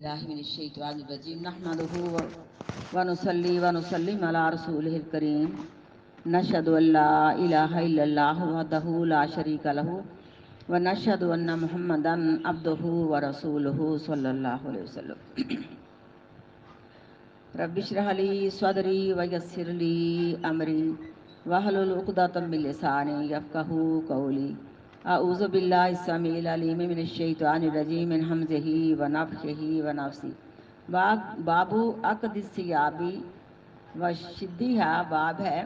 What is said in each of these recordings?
الله من الشيطان الرجيم نحمده ونصلي ونسلم على رسوله الكريم نشهد أن لا إله إلا الله وحده لا شريك له ونشهد أن محمدا عبده ورسوله صلى الله عليه وسلم رب اشرح لي صدري ويسر لي أمري واحلل عقدة من لساني يفقهوا قولي أعوذ بالله السميع العليم من الشيطان الرجيم من همزه ونفخه ونفسه بابو عقد الثيابی و شدیہا باب ہے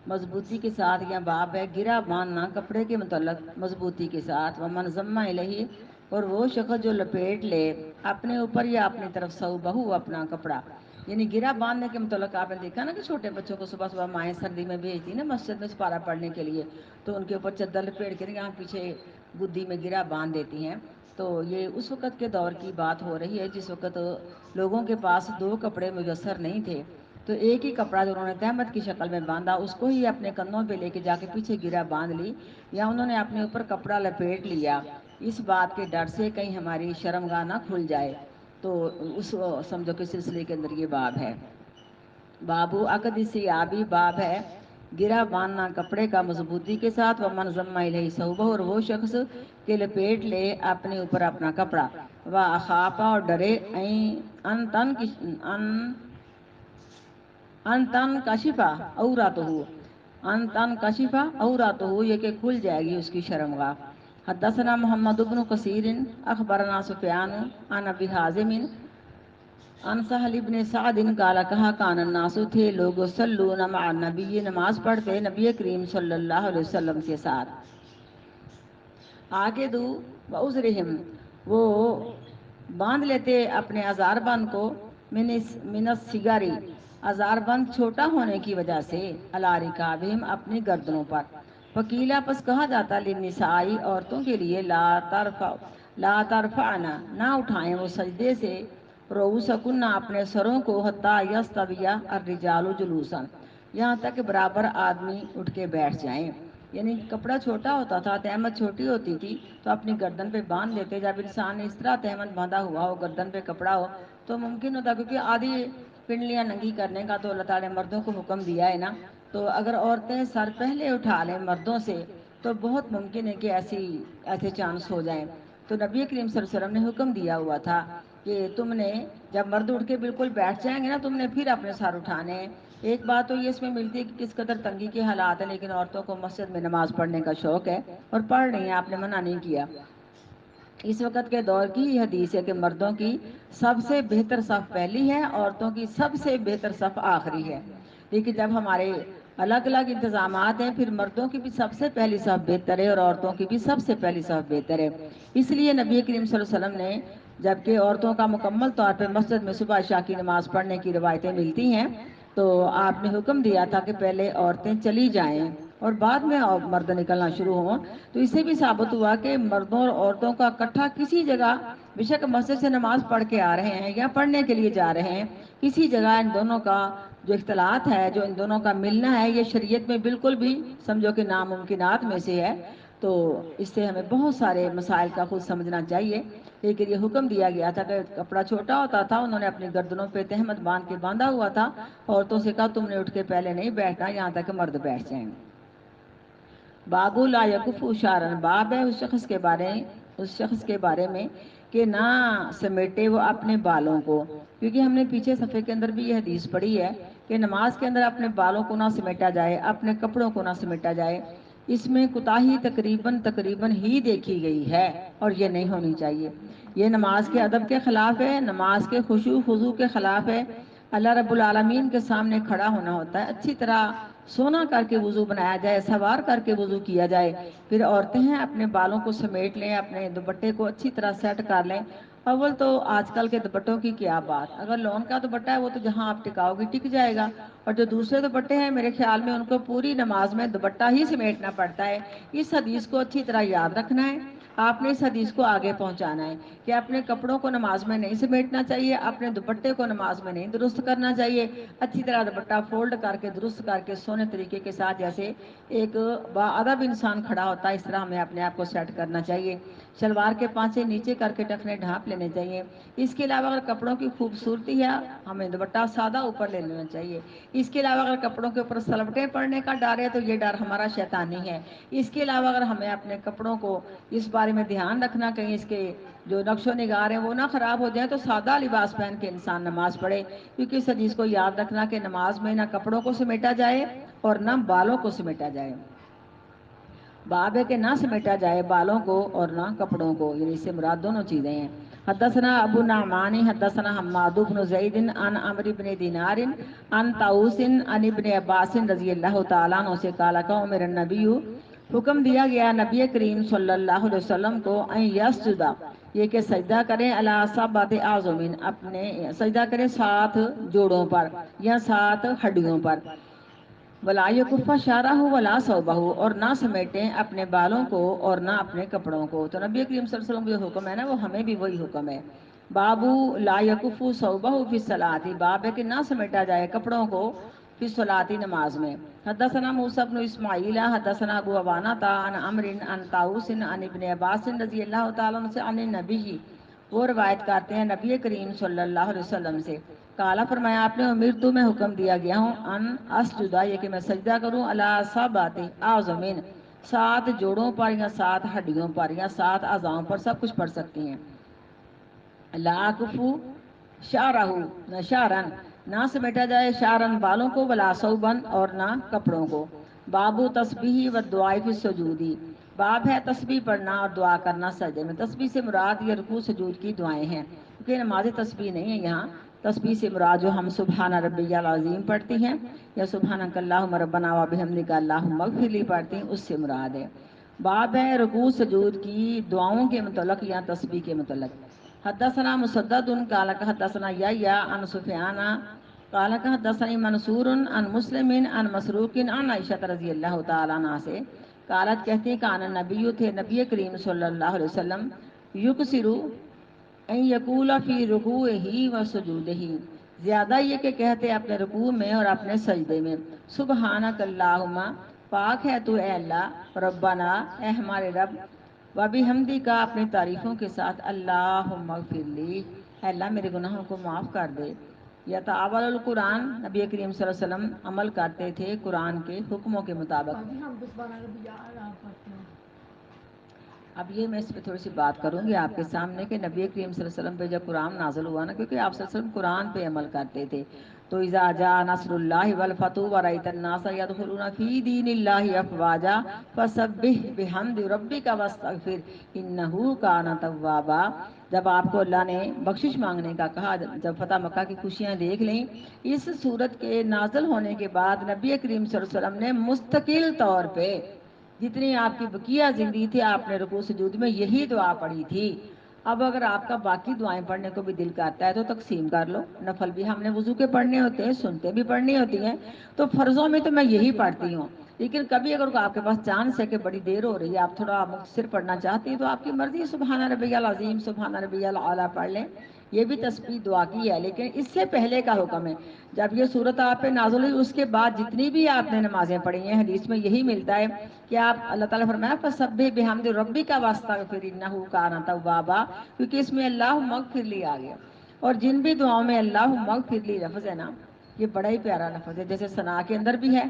مضبوطی کے ساتھ، یا باب ہے گرا باندھنا کپڑے کے متعلق مضبوطی کے ساتھ، ومن ضم الیہ اور وہ شخص جو لپیٹ لے اپنے اوپر یا اپنی طرف ثوبہ اپنا کپڑا، یعنی گرا باندھنے کے متعلق آپ نے دیکھا نا کہ چھوٹے بچوں کو صبح صبح مائیں سردی میں بھیجتی نا مسجد میں سپارہ پڑھنے کے لیے، تو ان کے اوپر چادر لپیٹ کے یہاں پیچھے گدی میں گرا باندھ دیتی ہیں. تو یہ اس وقت کے دور کی بات ہو رہی ہے جس وقت لوگوں کے پاس دو کپڑے میسر نہیں تھے، تو ایک ہی کپڑا جو انہوں نے تہمت کی شکل میں باندھا اس کو ہی اپنے کندھوں پہ لے کے جا کے پیچھے گرا باندھ لی، یا انہوں نے اپنے اوپر کپڑا لپیٹ لیا اس بات کے ڈر سے کہیں ہماری شرمگاہ نہ کھل جائے. تو اس سمجھو کے سلسلے کے اندر یہ باب ہے. بابو عقد ثیابی باب ہے گرا باندھنا کپڑے کا مضبوطی کے ساتھ، ومن ضم الیہ ثوبہ اور وہ شخص کے لپیٹ لے اپنے اوپر اپنا کپڑا، وَأَخَافَ اور ڈرے ان تن کشفا عوراتہ یہ کہ کھل جائے گی اس کی شرمگاہ. حدثنا محمد بن کثیر اخبرنا سفیان عن ابی حازم عن سہل بن سعد قال کہا کان الناس تھے لوگ صلون مع النبی نماز پڑھتے نبی کریم صلی اللہ علیہ وسلم کے ساتھ. آگے دو بعذرہم وہ باندھ لیتے اپنے ازار بند کو من السگاری ازار بند چھوٹا ہونے کی وجہ سے، علی رکابہم اپنی گردنوں پر. وکیلا پس کہا جاتا للنسائی عورتوں کے لیے لا ترفعنا نہ اٹھائیں وہ سجدے سے رؤوسکن اپنے سروں کو حتی یستوی الرجال جلوسا یہاں تک برابر آدمی اٹھ کے بیٹھ جائیں. یعنی کپڑا چھوٹا ہوتا تھا، تہمت چھوٹی ہوتی تھی تو اپنی گردن پہ باندھ لیتے. جب انسان نے اس طرح تہمت باندھا ہوا ہو، گردن پہ کپڑا ہو، تو ممکن ہوتا کیونکہ آدھی پنڈلیاں ننگی کرنے کا تو اللہ تعالیٰ نے مردوں کو حکم دیا ہے نا. تو اگر عورتیں سر پہلے اٹھا لیں مردوں سے تو بہت ممکن ہے کہ ایسے چانس ہو جائیں. تو نبی کریم صلی اللہ علیہ وسلم نے حکم دیا ہوا تھا کہ تم نے جب مرد اٹھ کے بالکل بیٹھ جائیں گے نا، تم نے پھر اپنے سر اٹھانے ہیں. ایک بات تو یہ اس میں ملتی ہے کہ کس قدر تنگی کے حالات ہیں، لیکن عورتوں کو مسجد میں نماز پڑھنے کا شوق ہے اور پڑھ رہی ہیں، آپ نے منع نہیں کیا. اس وقت کے دور کی یہ حدیث ہے کہ مردوں کی سب سے بہتر صف پہلی ہے، عورتوں کی سب سے بہتر صف آخری ہے. لیکن جب ہمارے الگ الگ انتظامات ہیں، پھر مردوں کی بھی سب سے پہلی صف بہتر ہے اور عورتوں کی بھی سب سے پہلی صف بہتر ہے. اس لیے نبی کریم صلی اللہ علیہ وسلم نے جبکہ عورتوں کا مکمل طور پہ مسجد میں صبح عشاء کی نماز پڑھنے کی روایتیں ملتی ہیں، تو آپ نے حکم دیا تھا کہ پہلے عورتیں چلی جائیں اور بعد میں مرد نکلنا شروع ہوں. تو اس سے بھی ثابت ہوا کہ مردوں اور عورتوں کا اکٹھا کسی جگہ بے شک مسجد سے نماز پڑھ کے آ رہے ہیں یا پڑھنے کے لیے جا رہے ہیں، کسی جگہ ان دونوں کا جو اختلاط ہے، جو ان دونوں کا ملنا ہے، یہ شریعت میں بالکل بھی سمجھو کہ ناممکنات میں سے ہے. تو اس سے ہمیں بہت سارے مسائل کا خود سمجھنا چاہیے. لیکن یہ حکم دیا گیا تھا کہ کپڑا چھوٹا ہوتا تھا، انہوں نے اپنی گردنوں پہ تہمت باندھ کے باندھا ہوا تھا. عورتوں سے کہا تم نے اٹھ کے پہلے نہیں بیٹھنا یہاں تک کہ مرد بیٹھ جائیں. بابو لا یکف اشارن باب ہے اس شخص کے بارے میں کہ نہ سمیٹے وہ اپنے بالوں کو. کیونکہ ہم نے پیچھے صفحے کے اندر بھی یہ حدیث پڑھی ہے کہ نماز کے اندر اپنے بالوں کو نہ سمیٹا جائے، اپنے کپڑوں کو نہ سمیٹا جائے. اس میں کوتاہی تقریباً ہی دیکھی گئی ہے اور یہ نہیں ہونی چاہیے. یہ نماز کے ادب کے خلاف ہے، نماز کے خشوع خضوع کے خلاف ہے. اللہ رب العالمین کے سامنے کھڑا ہونا ہوتا ہے، اچھی طرح سونا کر کے وضو بنایا جائے، سوار کر کے وضو کیا جائے. پھر عورتیں ہیں اپنے بالوں کو سمیٹ لیں، اپنے دوپٹے کو اچھی طرح سیٹ کر لیں. اول تو آج کل کے دوپٹوں کی کیا بات، اگر لون کا دوپٹہ ہے وہ تو جہاں آپ ٹکاؤ گی ٹک جائے گا، اور جو دوسرے دوپٹے ہیں میرے خیال میں ان کو پوری نماز میں دوپٹہ ہی سمیٹنا پڑتا ہے. اس حدیث کو اچھی طرح یاد رکھنا ہے. آپ نے اس حدیث کو آگے پہنچانا ہے کہ اپنے کپڑوں کو نماز میں نہیں سمیٹنا چاہیے، اپنے دوپٹے کو نماز میں نہیں درست کرنا چاہیے، اچھی طرح دوپٹہ فولڈ کر کے درست کر کے سونے طریقے کے ساتھ جیسے ایک باادب انسان کھڑا ہوتا ہے اس طرح ہمیں اپنے آپ کو سیٹ کرنا چاہیے۔ شلوار کے پانچے نیچے کر کے ٹخنے ڈھانپ لینے چاہیے۔ اس کے علاوہ اگر کپڑوں کی خوبصورتی ہے ہمیں دوپٹہ سادہ اوپر لے لینا چاہیے۔ اس کے علاوہ اگر کپڑوں کے اوپر سلوٹیں پڑنے کا ڈر ہے تو یہ ڈر ہمارا شیطانی ہے۔ اس کے علاوہ اگر ہمیں اپنے کپڑوں کو اس بارے میں دھیان رکھنا کہیں اس کے جو نقش و نگار ہیں وہ نہ خراب ہو جائیں تو سادہ لباس پہن کے انسان نماز پڑھے، کیونکہ اس حدیث کو یاد رکھنا کہ نماز میں نہ کپڑوں کو سمیٹا جائے اور نہ بالوں کو سمیٹا جائے۔ باب ہے کہ نہ سمیٹا جائے بالوں کو اور نہ کپڑوں کو، یعنی اس سے مراد دونوں چیزیں ہیں۔ حدثنا ابو نعمان حدثنا حماد بن زید عن عمرو بن دینار عن طاؤوس عن ابن عباس رضی اللہ تعالیٰ عنہ سے قال کہ عمر النبی، حکم دیا گیا نبی کریم صلی اللہ علیہ وسلم کو ان یسجدا، یہ کہ سجدہ کریں علی سبعۃ اعظم، اپنے سجدہ کریں 7 جوڑوں پر یا 7 ہڈیوں پر، ولا یکف شعرہ ولا ثوبہ، اور نہ سمیٹیں اپنے بالوں کو اور نہ اپنے کپڑوں کو۔ تو نبی کریم صلی اللہ علیہ وسلم کا جو حکم ہے نا وہ ہمیں بھی وہی حکم ہے۔ بابو لا یکف ثوبہ فی الصلاۃ، باب ہے کہ نہ سمیٹا جائے کپڑوں کو فی الصلاۃ نماز میں۔ حدثنا موسیٰ بن اسماعیل حدثنا ابو عوانہ عن عمرو عن طاؤوس عن ابن عباس رضی اللہ تعالیٰ عنہ سے عن النبی، وہ روایت کرتے ہیں نبی کریم صلی اللہ علیہ وسلم سے، کالا فرمایا آپ نے امیر تو میں حکم دیا گیا ہوں ان اسجدہ، یہ کہ میں سجدہ کروں علی سبعۃ اعظم، 7 جوڑوں پر یا 7 ہڈیوں پر یا 7 اعضاؤں پر، سب کچھ پڑھ سکتی ہیں۔ لا اکفو شعرہ، نہ شعرن، نہ سمیٹا جائے شعرن بالوں کو، ولا ثوبن، اور نہ کپڑوں کو۔ بابو تسبیح و دعاء فی السجودی، باب ہے تسبیح پڑھنا اور دعا کرنا سجدے میں۔ تسبیح سے مراد یہ رکوع سجود کی دعائیں ہیں، کیونکہ نماز تسبیح نہیں ہے یہاں۔ تسبیح سے مراد جو ہم سبحان ربی العظیم پڑھتی ہیں یا سبحانک اللہم ربنا و بحمدک اللہم اغفر لی پڑھتی ہیں، اس سے مراد ہے۔ باب ہے رکوع سجود کی دعاؤں کے متعلق یا تسبیح کے متعلق۔ حدثنا مسدد قال حدثنا یحییٰ عن سفیان قال حدثنی منصور عن مسلم عن مسروق عن عائشہ رضی اللہ تعالیٰ عنہا سے قالت کہتی ہیں کان نبی تھے نبی کریم صلی اللہ علیہ وسلم یکسرو ان یقول فی رکوعہ و سجودہ، زیادہ یہ کہ کہتے اپنے رکوع میں اور اپنے سجدے میں سبحانک اللہم، پاک ہے تو اے اللہ، ربنا، اے ہمارے رب، وبحمدی کا، اپنی تعریفوں کے ساتھ، اللہم اغفر لی، اے اللہ میرے گناہوں کو معاف کر دے۔ یا تعاول القرآن، نبی کریم صلی اللہ علیہ وسلم عمل کرتے تھے قرآن کے حکموں کے مطابق۔ اب یہ میں اس پہ تھوڑی سی بات کروں گی آپ کے سامنے کہ نبی کریم صلی اللہ علیہ وسلم پہ جب قرآن نازل ہوا نا، کیونکہ آپ صلی اللہ علیہ وسلم قرآن پہ عمل کرتے تھے، تو اذا جاء نصر اللہ والفتح ورأیت الناس يدخلون فی دین اللہ افواجا فسبح بحمد ربک واستغفر انہ کان توابا، جب آپ کو اللہ نے بخشش مانگنے کا کہا، جب فتح مکہ کی خوشیاں دیکھ لیں، اس صورت کے نازل ہونے کے بعد نبی کریم صلی اللہ علیہ وسلم نے مستقل طور پہ جتنی آپ کی بقیہ زندگی تھی آپ نے رکوع سجود میں یہی دعا پڑھی تھی۔ اب اگر آپ کا باقی دعائیں پڑھنے کو بھی دل کرتا ہے تو تقسیم کر لو، نفل بھی ہم نے وضو کے پڑھنے ہوتے ہیں، سنتے بھی پڑھنی ہوتی ہیں، تو فرضوں میں تو میں یہی پڑھتی ہوں، لیکن کبھی اگر آپ کے پاس چانس ہے کہ بڑی دیر ہو رہی ہے آپ تھوڑا مختصر پڑھنا چاہتی ہیں تو آپ کی مرضی، سبحان ربی العظیم سبحان ربی الاعلیٰ پڑھ لیں، یہ بھی تسبیح دعا کی ہے۔ لیکن اس سے پہلے کا حکم ہے، جب یہ صورت آپ پہ نازل ہوئی اس کے بعد جتنی بھی آپ نے نمازیں پڑھی ہیں، حدیث میں یہی ملتا ہے کہ آپ اللہ تعالیٰ فرمایا فسبح بحمد ربک واستغفر انہ کان توابا، کیونکہ اس میں اللہم اغفر لی آ گیا، اور جن بھی دعاؤں میں اللہم اغفر لی لفظ ہے نا، یہ بڑا ہی پیارا لفظ ہے، جیسے ثنا کے اندر بھی ہے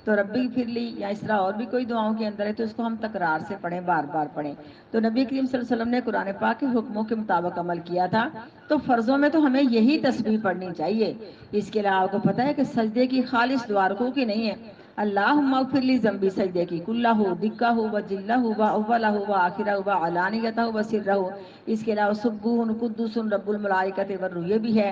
تو ربی اغفر لی، یا اس طرح اور بھی کوئی دعاؤں کے اندر ہے تو اس کو ہم تکرار سے پڑھیں، بار بار پڑھیں۔ تو نبی کریم صلی اللہ علیہ وسلم نے قرآن پاک کے حکموں کے مطابق عمل کیا تھا، تو فرضوں میں تو ہمیں یہی تسبیح پڑھنی چاہیے۔ اس کے علاوہ آپ کو پتہ ہے کہ سجدے کی خالص دعا رکوع کی نہیں ہے، اللہم اغفر لی ذنبی، سجدے کی کلہ دکہ و جلہ و اولہ و آخرہ و علانیتہ و سرہ، اس کے علاوہ سبوح قدوس رب الملائکۃ والروح، یہ بھی ہے۔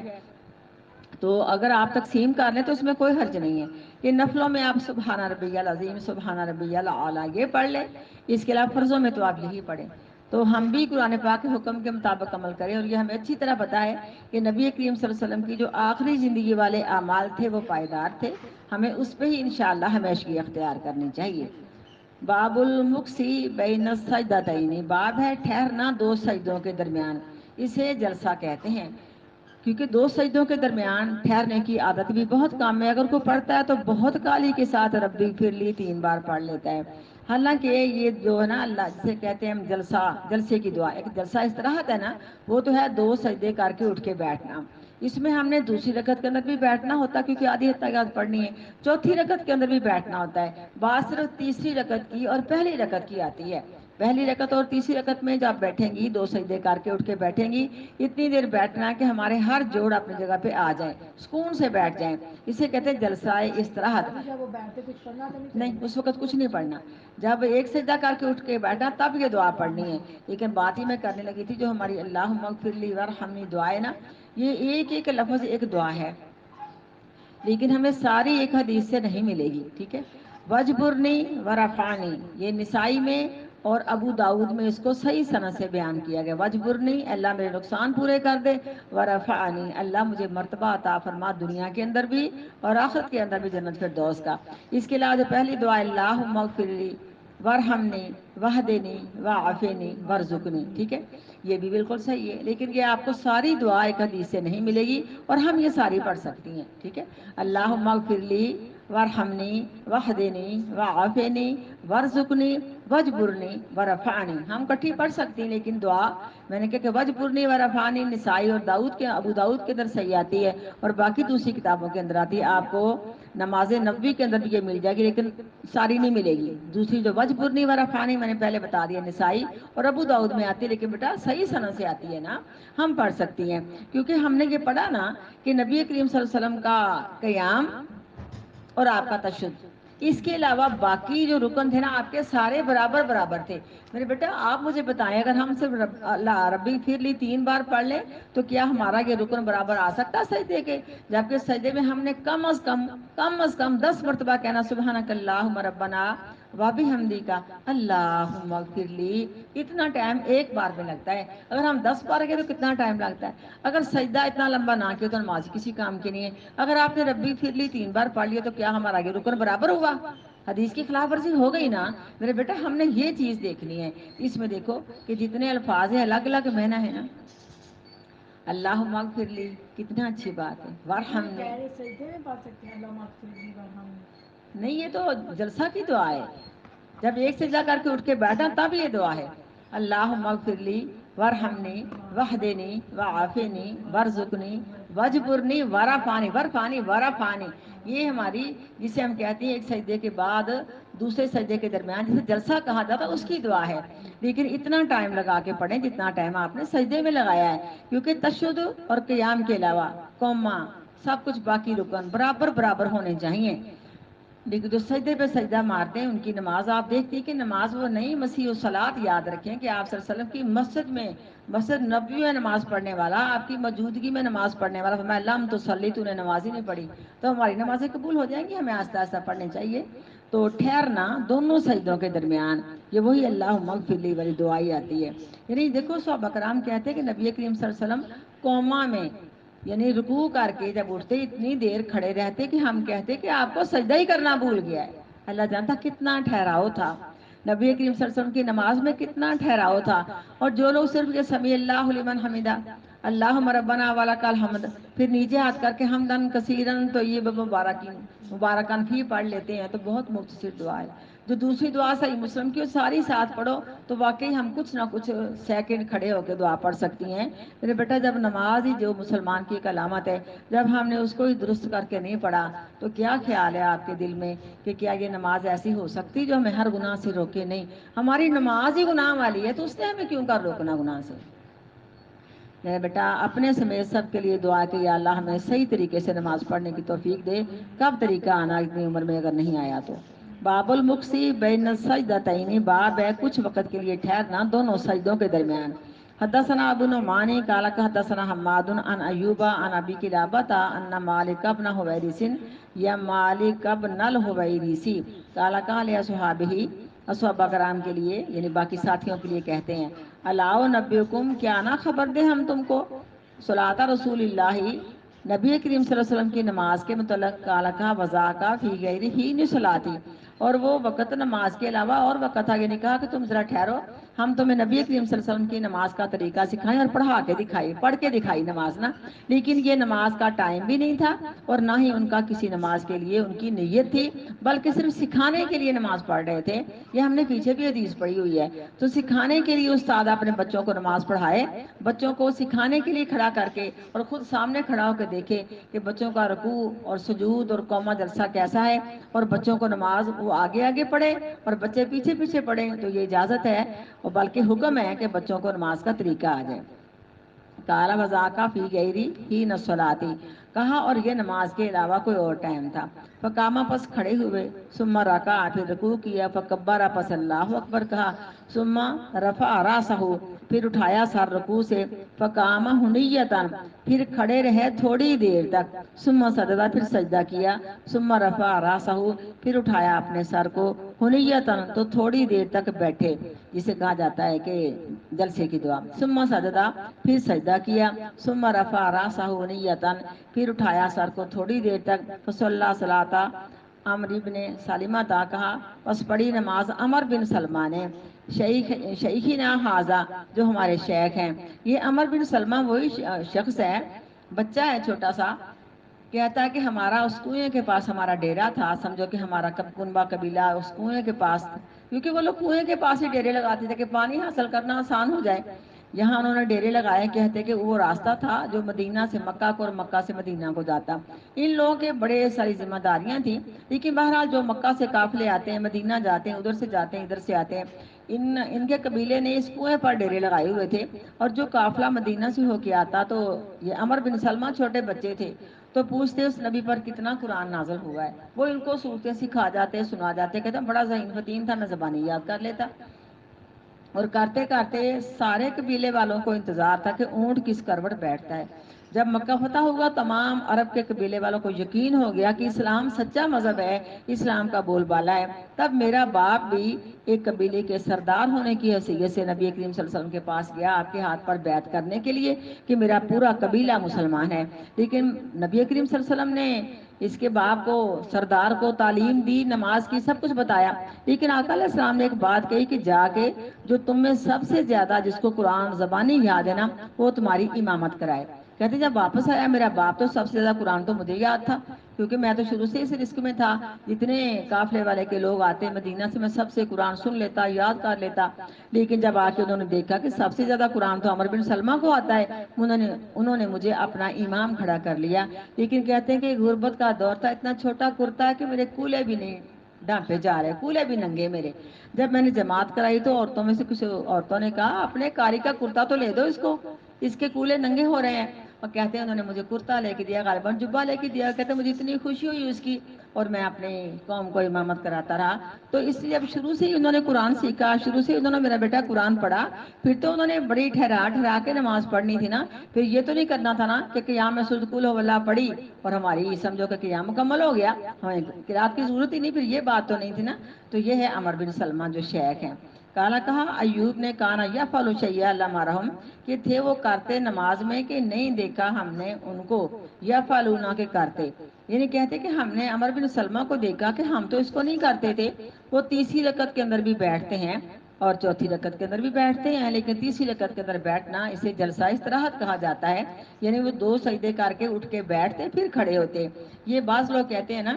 تو اگر آپ تقسیم کر لیں تو اس میں کوئی حرج نہیں ہے کہ نفلوں میں آپ سبحان ربی العظیم سبحان ربی الاعلیٰ یہ پڑھ لیں، اس کے علاوہ فرضوں میں تو آپ یہی پڑھیں۔ تو ہم بھی قرآن پاک کے حکم کے مطابق عمل کریں، اور یہ ہمیں اچھی طرح پتہ ہے کہ نبی کریم صلی اللہ علیہ وسلم کی جو آخری زندگی والے اعمال تھے وہ پائیدار تھے، ہمیں اس پہ ہی انشاءاللہ ہمیشگی اختیار کرنی چاہیے۔ باب المکسی بین السجدتین، باب ہے ٹھہرنا دو سجدوں کے درمیان، اسے جلسہ کہتے ہیں، کیونکہ دو سجدوں کے درمیان ٹھہرنے کی عادت بھی بہت کم ہے، اگر کوئی پڑھتا ہے تو بہت کالی کے ساتھ ربی پھر لی 3 بار پڑھ لیتا ہے، حالانکہ یہ جو ہے نا اللہ جسے کہتے ہیں ہم جلسہ، جلسے کی دعا، ایک جلسہ استراحت ہے نا، وہ تو ہے 2 سجدے کر کے اٹھ کے بیٹھنا، اس میں ہم نے دوسری رکعت کے اندر بھی بیٹھنا ہوتا ہے کیونکہ آدھی تحیات پڑھنی ہے، چوتھی رکعت کے اندر بھی بیٹھنا ہوتا ہے، بات صرف تیسری رکعت کی اور پہلی رکعت کی آتی ہے، پہلی رکعت اور تیسری رکعت میں جب بیٹھیں گی 2 سجدے کر کے اٹھ کے بیٹھیں گی، اتنی دیر بیٹھنا ہے کہ ہمارے ہر جوڑ اپنی جگہ پہ آ جائیں، سکون سے بیٹھ جائیں، اسے کہتے ہیں جلسہ استراحت۔ نہیں، اس وقت کچھ نہیں پڑھنا، جب ایک سجدہ کر کے اٹھ کے بیٹھا تب یہ دعا پڑھنی ہے، لیکن بات ہی میں کرنے لگی تھی جو ہماری اللہم اغفر لی وارحمنی دعا ہے نا، یہ ایک ایک لفظ ایک دعا ہے، لیکن ہمیں ساری ایک حدیث سے نہیں ملے گی، ٹھیک ہے، وجبرنی ورفعنی، یہ نسائی میں اور ابو داؤد میں اس کو صحیح سند سے بیان کیا گیا، وجبرنی اللہ میرے نقصان پورے کر دے، ورفعنی اللہ مجھے مرتبہ عطا فرما دنیا کے اندر بھی اور آخرت کے اندر بھی جنت فردوس کا۔ اس کے علاوہ جو پہلی دعا اللہم اغفر لی وارحمنی واہدنی وعافنی وارزقنی، ٹھیک ہے، یہ بھی بالکل صحیح ہے، لیکن یہ آپ کو ساری دعا ایک حدیث سے نہیں ملے گی اور ہم یہ ساری پڑھ سکتی ہیں، ٹھیک ہے، اللہم اغفر لی وارحمنی واہدنی وعافنی وارزقنی وجبرنی ورفعنی، ہم کٹھی پڑھ سکتی ہیں، لیکن دعا میں نے کہا کہ وجبرنی ورفعنی نسائی اور داؤد کے ابو داؤد کے اندر صحیح آتی ہے اور باقی دوسری کتابوں کے اندر آتی ہے، آپ کو نماز نبوی کے اندر بھی یہ مل جائے گی لیکن ساری نہیں ملے گی، دوسری جو وجبرنی ورفعنی میں نے پہلے بتا دیا نسائی اور ابو داؤد میں آتی ہے، لیکن بیٹا صحیح سند سے آتی ہے نا، ہم پڑھ سکتی ہیں، کیونکہ ہم نے یہ پڑھا نا کہ نبی کریم صلی اللہ علیہ وسلم کا قیام اور آپ کا تشہد، اس کے علاوہ باقی جو رکن تھے نا آپ کے سارے برابر برابر تھے، میرے بیٹا آپ مجھے بتائیں اگر ہم صرف اللہ ربی پھر لی 3 بار پڑھ لیں تو کیا ہمارا یہ رکن برابر آ سکتا سجدے کے، جبکہ سجدے میں ہم نے کم از کم 10 مرتبہ کہنا سبحانک اللہم ربنا وبحمدک اللہم اغفر لی، اتنا ٹائم ایک بار میں لگتا ہے، اگر ہم 10 بار گئے تو کتنا ٹائم لگتا ہے، اگر سجدہ اتنا لمبا نہ کیا تو نماز کسی کام کی نہیں ہے، اگر آپ نے ربی پھر لی 3 بار پڑھ لیا تو کیا ہمارا یہ رکن برابر ہوا، حدیث کی خلاف ورزی ہو گئی نا، میرے بیٹا ہم نے یہ چیز دیکھنی ہے، اس میں دیکھو کہ جتنے الفاظ ہیں الگ الگ معنی ہے نا، اللہم اغفر لی کتنا اچھی بات ہے، وارحمنی نہیں، یہ تو جلسہ کی دعا ہے، جب ایک سجدہ کر کے اٹھ کے بیٹھا تب یہ دعا ہے، اللہم اغفر لی وارحمنی واہدنی وعافنی وارزقنی وجبرنی ورفعنی، یہ ہماری جسے ہم کہتے ہیں ایک سجدے کے بعد دوسرے سجدے کے درمیان جسے جلسہ کہا جاتا ہے اس کی دعا ہے، لیکن اتنا ٹائم لگا کے پڑھیں جتنا ٹائم آپ نے سجدے میں لگایا ہے، کیونکہ تشہد اور قیام کے علاوہ قوما سب کچھ باقی رکن برابر برابر ہونے چاہیے، لیکن جو سجدے پہ سجدہ مارتے ہیں ان کی نماز آپ دیکھتی کہ نماز وہ نہیں، مسیح الصلاۃ یاد رکھیں کہ آپ صلی اللہ علیہ وسلم کی مسجد میں، مسجد نبوی میں نماز پڑھنے والا، آپ کی موجودگی میں نماز پڑھنے والا، فرمایا لم تصلی، تو نے نماز ہی نہیں پڑھی، تو ہماری نمازیں قبول ہو جائیں گی، ہمیں آہستہ آہستہ پڑھنے چاہیے، تو ٹھہرنا دونوں سجدوں کے درمیان، یہ وہی اللہم اغفر لی والی دعائی آتی ہے، یعنی دیکھو صحابہ کرام کہتے ہیں کہ نبی کریم صلی اللہ علیہ وسلم قوما میں یعنی رکوع کر کے جب اٹھتے اتنی دیر کھڑے رہتے کہ ہم کہتے کہ آپ کو سجدہ ہی کرنا بھول گیا ہے، اللہ جانتا کتنا ٹھہراؤ تھا، نبی کریم صلی اللہ علیہ وسلم کی نماز میں کتنا ٹھہراؤ تھا، اور جو لوگ صرف یہ سمیع اللہ لمن حمدہ اللہم ربنا ولک الحمد پھر نیچے ہاتھ کر کے حمدن کثیرن طیبا مبارکن فی پڑھ لیتے ہیں تو بہت مختصر دعا ہے، جو دوسری دعا صحیح مسلم کی ساری ساتھ پڑھو تو واقعی ہم کچھ نہ کچھ سیکنڈ کھڑے ہو کے دعا پڑھ سکتی ہیں، میرے بیٹا جب نماز ہی جو مسلمان کی ایک علامت ہے، جب ہم نے اس کو ہی درست کر کے نہیں پڑھا تو کیا خیال ہے آپ کے دل میں کہ کیا یہ نماز ایسی ہو سکتی جو ہمیں ہر گناہ سے روکے، نہیں، ہماری نماز ہی گناہ والی ہے تو اس نے ہمیں کیوں کر روکنا گناہ سے، میرے بیٹا اپنے سمیت سب کے لیے دعا کہ یا اللہ ہمیں صحیح طریقے سے نماز پڑھنے کی توفیق دے، کب طریقہ آنا اتنی عمر میں اگر نہیں آیا تو، باب المکسی بین السجدتین، باب ہے کچھ وقت کے لیے ٹھہرنا دونوں سجدوں کے درمیان، حدثنا ابو نعمان قال حدثنا حماد عن ایوب عن ابی قلابہ ان مالک بن حویرث یا مالک بن الحویرث قال قال اصحابہ، صحابہ کرام کے لیے یعنی باقی ساتھیوں کے لیے کہتے ہیں، الا نبیکم کیا نہ خبر دیں ہم تم کو، صلاۃ رسول اللہ نبی کریم صلی اللہ علیہ وسلم کی نماز کے متعلق، قال کا وضاء کا فی غیر ہی صلاتی، اور وہ وقت نماز کے علاوہ اور وقت آگے نہیں کہا کہ تم ذرا ٹھہرو، ہم تمہیں نبی کریم صلی اللہ علیہ وسلم کی نماز کا طریقہ سکھائیں اور پڑھا کے دکھائی، پڑھ کے دکھائی نماز نا، لیکن یہ نماز کا ٹائم بھی نہیں تھا اور نہ ہی ان کا کسی نماز کے لیے ان کی نیت تھی، بلکہ صرف سکھانے کے لیے نماز پڑھ رہے تھے۔ یہ ہم نے پیچھے بھی حدیث پڑھی ہوئی ہے، تو سکھانے کے لیے استاد اپنے بچوں کو نماز پڑھائے، بچوں کو سکھانے کے لیے کھڑا کر کے اور خود سامنے کھڑا ہو کے دیکھے کہ بچوں کا رکوع اور سجود اور قومہ جلسہ کیسا ہے، اور بچوں کو نماز وہ آگے آگے پڑھے اور بچے پیچھے پیچھے پڑھیں، تو یہ اجازت ہے اور بلکہ حکم ہے کہ بچوں کو نماز کا طریقہ آ جائے۔ کالا وزاقہ فی گیری ہی نسلاتی، کہا اور یہ نماز کے علاوہ کوئی اور ٹائم تھا۔ فقامہ پس کھڑے ہوئے، ثم رکع پھر رکوع کیا، فکبر پس اللہ اکبر کہا، ثم رفع راسہ پھر اٹھایا سر رکوع سے، فقام حنیتاً پھر کھڑے رہے تھوڑی دیر تک، ثم سجدہ پھر سجدہ کیا، ثم رفع راسہ پھر اٹھایا اپنے سر کو، حنیتاً تو تھوڑی دیر تک بیٹھے، جسے کہا جاتا ہے کہ جلسے کی دعا، ثم سجدہ پھر سجدہ کیا، ثم رفع راسہ حنیتاً پھر اٹھایا سر کو تھوڑی دیر تک، فصلی صلاۃ عمر بن سلمہ تا، کہا پس پڑھی نماز عمر بن سلمہ نے، شیخنا حاذا جو ہمارے شیخ ہیں۔ یہ عمر بن سلمہ وہی شخص ہے، بچہ ہے چھوٹا سا، کہتا ہے کہ ہمارا اس کنویں کے پاس ہمارا ڈیرا تھا، سمجھو کہ ہمارا کنبہ قبیلہ اس کنویں کے پاس، کیونکہ وہ لوگ کنویں کے پاس ہی ڈیرے لگاتے تھے کہ پانی حاصل کرنا آسان ہو جائے، یہاں انہوں نے ڈیرے لگائے، کہتے کہ وہ راستہ تھا جو مدینہ سے مکہ کو اور مکہ سے مدینہ کو جاتا۔ ان لوگوں کے بڑے ساری ذمہ داریاں تھیں، لیکن بہرحال جو مکہ سے قافلے آتے ہیں، مدینہ جاتے ہیں، ادھر سے جاتے ہیں ادھر سے آتے ہیں، ان کے قبیلے نے اس کنویں پر ڈیرے لگائے ہوئے تھے، اور جو قافلہ مدینہ سے ہو کے آتا تو یہ عمر بن سلمہ چھوٹے بچے تھے، تو پوچھتے اس نبی پر کتنا قرآن نازل ہوا ہے، وہ ان کو صورتیں سکھا جاتے، سنا جاتے، کہتے بڑا ذہین فتین تھا، میں زبانی یاد کر لیتا۔ اور کرتے کرتے سارے قبیلے والوں کو انتظار تھا کہ اونٹ کس کروٹ بیٹھتا ہے۔ جب مکہ فتح ہوا، تمام عرب کے قبیلے والوں کو یقین ہو گیا کہ اسلام سچا مذہب ہے، اسلام کا بول بالا ہے، تب میرا باپ بھی ایک قبیلے کے سردار ہونے کی حیثیت سے نبی کریم صلی اللہ علیہ وسلم کے پاس گیا آپ کے ہاتھ پر بیعت کرنے کے لیے کہ میرا پورا قبیلہ مسلمان ہے، لیکن نبی کریم صلی اللہ علیہ وسلم نے اس کے باپ کو، سردار کو تعلیم دی، نماز کی، سب کچھ بتایا، لیکن آقا علیہ السلام نے ایک بات کہی کہ جا کے جو تم میں سب سے زیادہ جس کو قرآن زبانی یاد ہے نا، وہ تمہاری امامت کرائے۔ کہتے جب واپس آیا میرا باپ تو سب سے زیادہ قرآن تو مجھے یاد تھا، کیونکہ میں تو شروع سے اس رزق میں تھا، جتنے قافلے والے کے لوگ آتے مدینہ سے میں سب سے قرآن سن لیتا، یاد کر لیتا، لیکن جب آ کے انہوں نے دیکھا کہ سب سے زیادہ قرآن تو عمر بن سلمہ کو آتا ہے، انہوں نے مجھے اپنا امام کھڑا کر لیا، لیکن کہتے ہیں کہ غربت کا دور تھا، اتنا چھوٹا کرتا ہے کہ میرے کولے بھی نہیں ڈھانپے جا رہے، کولے بھی ننگے میرے۔ جب میں نے جماعت کرائی تو عورتوں میں سے کچھ عورتوں نے کہا اپنے قاری کا کرتا تو لے دو اس کو، اس کے کولے ننگے ہو رہے ہیں، اور کہتے ہیں انہوں نے مجھے کرتا لے کے دیا، غالباً جبہ لے کے دیا، کہتے ہیں مجھے اتنی خوشی ہوئی اس کی، اور میں اپنے قوم کو امامت کراتا رہا۔ تو اس لیے اب شروع سے ہی انہوں نے قرآن سیکھا، شروع سے انہوں نے میرا بیٹا قرآن پڑھا، پھر تو انہوں نے بڑی ٹھہرا ٹھہرا کے نماز پڑھنی تھی نا، پھر یہ تو نہیں کرنا تھا نا کہ قیام میں سورۃ قل هو اللہ پڑھی اور ہماری سمجھو کہ قیام مکمل ہو گیا، ہمیں قرات کی ضرورت ہی نہیں، پھر یہ بات تو نہیں تھی نا۔ تو یہ ہے عمر بن سلمہ جو شیخ ہیں۔ کالا کہا ایوب نے، کانا یفعل شیئا لم ارہم، کہ تھے وہ کرتے نماز میں کہ نہیں دیکھا ہم نے ان کو، یفعلون کے کرتے، یعنی کہتے کہ ہم نے عمر بن سلمہ کو دیکھا کہ ہم تو اس کو نہیں کرتے تھے، وہ تیسری رکعت کے اندر بھی بیٹھتے ہیں اور چوتھی رکعت کے اندر بھی بیٹھتے ہیں، لیکن تیسری رکعت کے اندر بیٹھنا اسے جلسہ استراحت کہا جاتا ہے، یعنی وہ 2 سجدے کر کے اٹھ کے بیٹھتے پھر کھڑے ہوتے۔ یہ بعض لوگ کہتے ہیں نا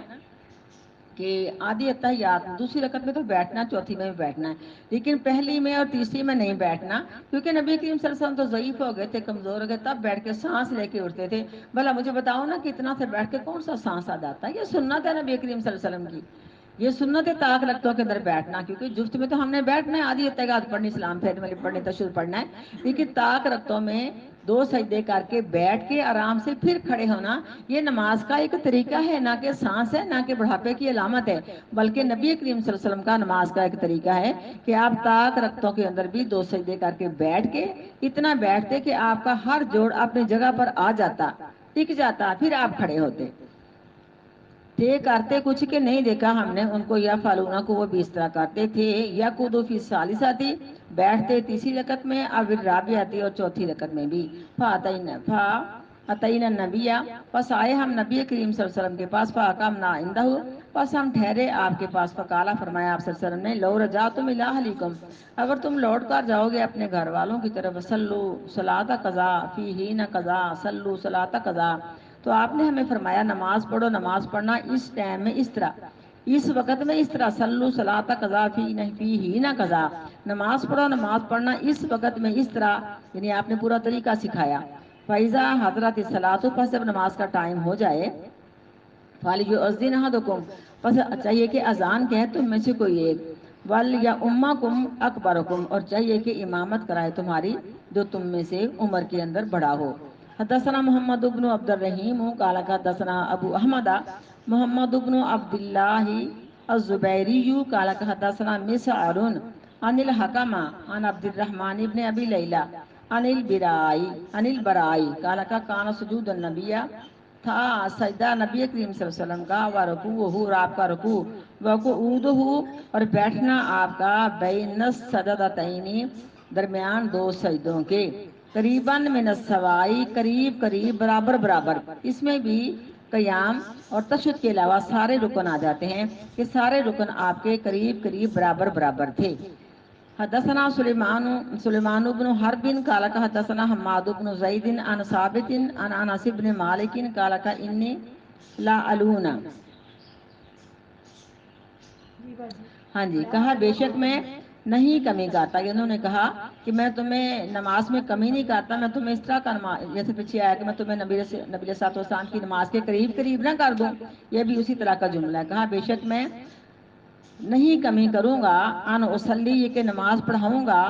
کہ آدھی اتحیات دوسری رکعت میں تو بیٹھنا، چوتھی میں بھی بیٹھنا ہے، لیکن پہلی میں اور تیسری میں نہیں بیٹھنا، کیونکہ نبی کریم صلی اللہ علیہ وسلم تو ضعیف ہو گئے تھے، کمزور ہو گئے، تب بیٹھ کے سانس لے کے اٹھتے تھے۔ بھلا مجھے بتاؤ نا کہ اتنا سے بیٹھ کے کون سا سانس آ جاتا ہے؟ یہ سنت ہے نبی کریم صلی اللہ علیہ وسلم کی، یہ سنت ہے طاق رختوں کے اندر بیٹھنا، کیونکہ جفت میں تو ہم نے بیٹھنا ہے، آدھی اتحیات پڑھنی، سلام پھیرنے والی پڑھنی، تشہد پڑھنا ہے، لیکن طاق رختوں میں 2 سجدے کر کے بیٹھ کے آرام سے پھر کھڑے ہونا، یہ نماز کا ایک طریقہ ہے، نہ کہ سانس ہے، نہ کہ بڑھاپے کی علامت ہے، بلکہ نبی کریم صلی اللہ علیہ وسلم کا نماز کا ایک طریقہ ہے کہ آپ طاق رختوں کے اندر بھی 2 سجدے کر کے بیٹھ کے اتنا بیٹھتے کہ آپ کا ہر جوڑ اپنی جگہ پر آ جاتا، ٹک جاتا، پھر آپ کھڑے ہوتے تھے، کرتے کچھ کہ نہیں دیکھا ہم نے ان کو، یا فالونا کو وہ بھی اس طرح کرتے تھے، یا قدو فی ثالثاتی بیٹھتے تیسری رکعت میں، اب الرابعاتی اور چوتھی رکعت میں بھی، فاتین فا اتینا نبیہ، پس آئے ہم نبی کریم صلی اللہ علیہ وسلم کے پاس، فاقمنا عندہ، پس ہم ٹھہرے آپ کے پاس، فقالا فرمایا آپ صلی اللہ علیہ وسلم نے، لو رجعتم الی اہلیکم، اگر تم لوٹ کر جاؤ گے اپنے گھر والوں کی طرف، سلو صلاۃ قضا فی حین قضا، سلو صلاۃ قضا، تو آپ نے ہمیں فرمایا نماز پڑھو، نماز پڑھنا اس ٹائم میں اس طرح، اس وقت میں اس طرح، سلو صلاۃ قضا فی حین قضا، نماز پڑھو، نماز پڑھنا اس وقت میں اس طرح، یعنی آپ نے پورا طریقہ سکھایا۔ فَإِذَا حضرت الصلاۃ، پس جب نماز کا ٹائم ہو جائے، فَلْيُؤَذِّنْ أَحَدُكُمْ، پس چاہیے کہ اذان کہے تم میں سے کوئی ایک، وَلْيَؤُمَّكُمْ أَكْبَرُكُمْ، اور چاہیے کہ امامت کرائے تمہاری جو تم میں سے عمر کے اندر بڑا ہو۔ حدثنا محمد بن عبد الرحیم قال حدثنا ابو احمد محمد بن عبد اللہ الزبیری قال حدثنا مسعر عن الحکم عن عبد الرحمن بن ابی لیلى عن البرائی قال کان سجود النبی، تھا سجدہ نبی کریم صلی اللہ علیہ وسلم کا، ورکوعہ، اور آپ کا رکوع، وقعودہ، اور بیٹھنا آپ کا، بین السجدتین، درمیان دو سجدوں کے، قریباً من السوائی، قریب قریب، برابر برابر، اس میں بھی قیام اور تشہد کے علاوہ سارے رکن آ جاتے ہیں کہ سارے رکن آپ کے قریب قریب، برابر برابر تھے۔ حدثنا سلیمان بن حرب قال حدثنا حماد بن زید عن ثابت عن انس بن مالک قال انی لا علونا، ہاں جی، کہا بے شک میں نہیں کمی کرتا، انہوں نے کہا کہ میں تمہیں نماز میں کمی نہیں کرتا، میں تمہیں اس طرح کا جیسے پیچھے آیا کہ میں تمہیں نبی علیہ الصلوۃ والسلام کی نماز کے قریب قریب نہ کر دوں، یہ بھی اسی طرح کا جملہ ہے۔ کہا بے شک میں نہیں کمی کروں گا، ان اصلی، یہ کہ نماز پڑھاؤں گا،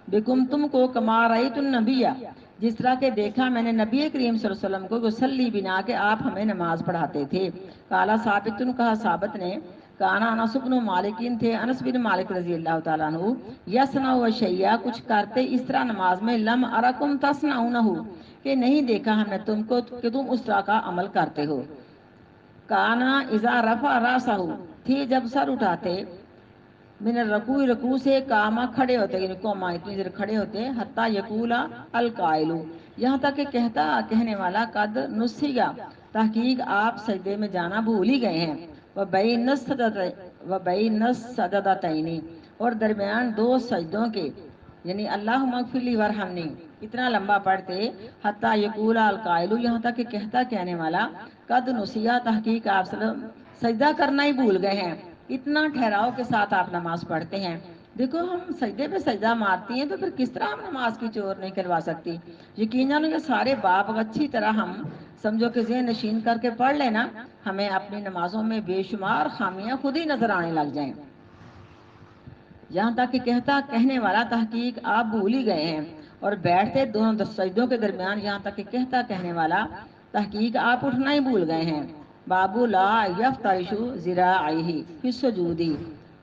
بکم تم کو، کما رأیت النبی، جس طرح کہ دیکھا میں نے نبی کریم صلی اللہ علیہ وسلم کو، یصلی بنا، کہ آپ ہمیں نماز پڑھاتے تھے۔ کالا ثابت، کہا ثابت نے، کانا انس بن مالکین، تھے انس بن مالک رضی اللہ تعالیٰ عنہ، یسنع و شیعہ، کچھ کرتے اس طرح نماز میں، لم ارکم تصنعونہ، کہ نہیں دیکھا ہم نے تم کو کہ تم اس طرح کا عمل کرتے ہو۔ کانا اذا رفع راسہ، تھی جب سر اٹھاتے، من الرکوع، رکوع سے، کاما، کھڑے ہوتے، یعنی کوما اتنی دیر کھڑے ہوتے، حتی یقولا القائل، یہاں تک کہ کہتا کہنے والا، قد نسیگا، تحقیق آپ سجدے میں جانا بھول ہی گئے ہیں، وبین السجدتین، اور درمیان دو سجدوں کے، یعنی اللہم اغفر لی وارحمنی، اتنا لمبا پڑھتے، حتی یقولا القائل، یہاں تک کہ کہتا کہنے والا، قد نسیگا، تحقیق آپ سجدہ کرنا ہی بھول گئے ہیں، اتنا ٹھہراؤ کے ساتھ آپ نماز پڑھتے ہیں۔ دیکھو ہم سجدے پہ سجدہ مارتی ہیں تو پھر کس طرح ہم نماز کی چور نہیں کروا سکتی؟ یقیناً یہ سارے باب اچھی طرح ہم سمجھو کہ ذہن نشین کر کے پڑھ لینا، ہمیں اپنی نمازوں میں بے شمار خامیاں خود ہی نظر آنے لگ جائیں۔ یہاں تک کہ کہتا کہنے والا، تحقیق آپ بھول ہی گئے ہیں، اور بیٹھتے دونوں سجدوں کے درمیان، یہاں تک کہ کہتا کہنے والا، تحقیق آپ اٹھنا ہی بھول گئے ہیں۔ بابو لا یفترش ذراعیہ فی السجود،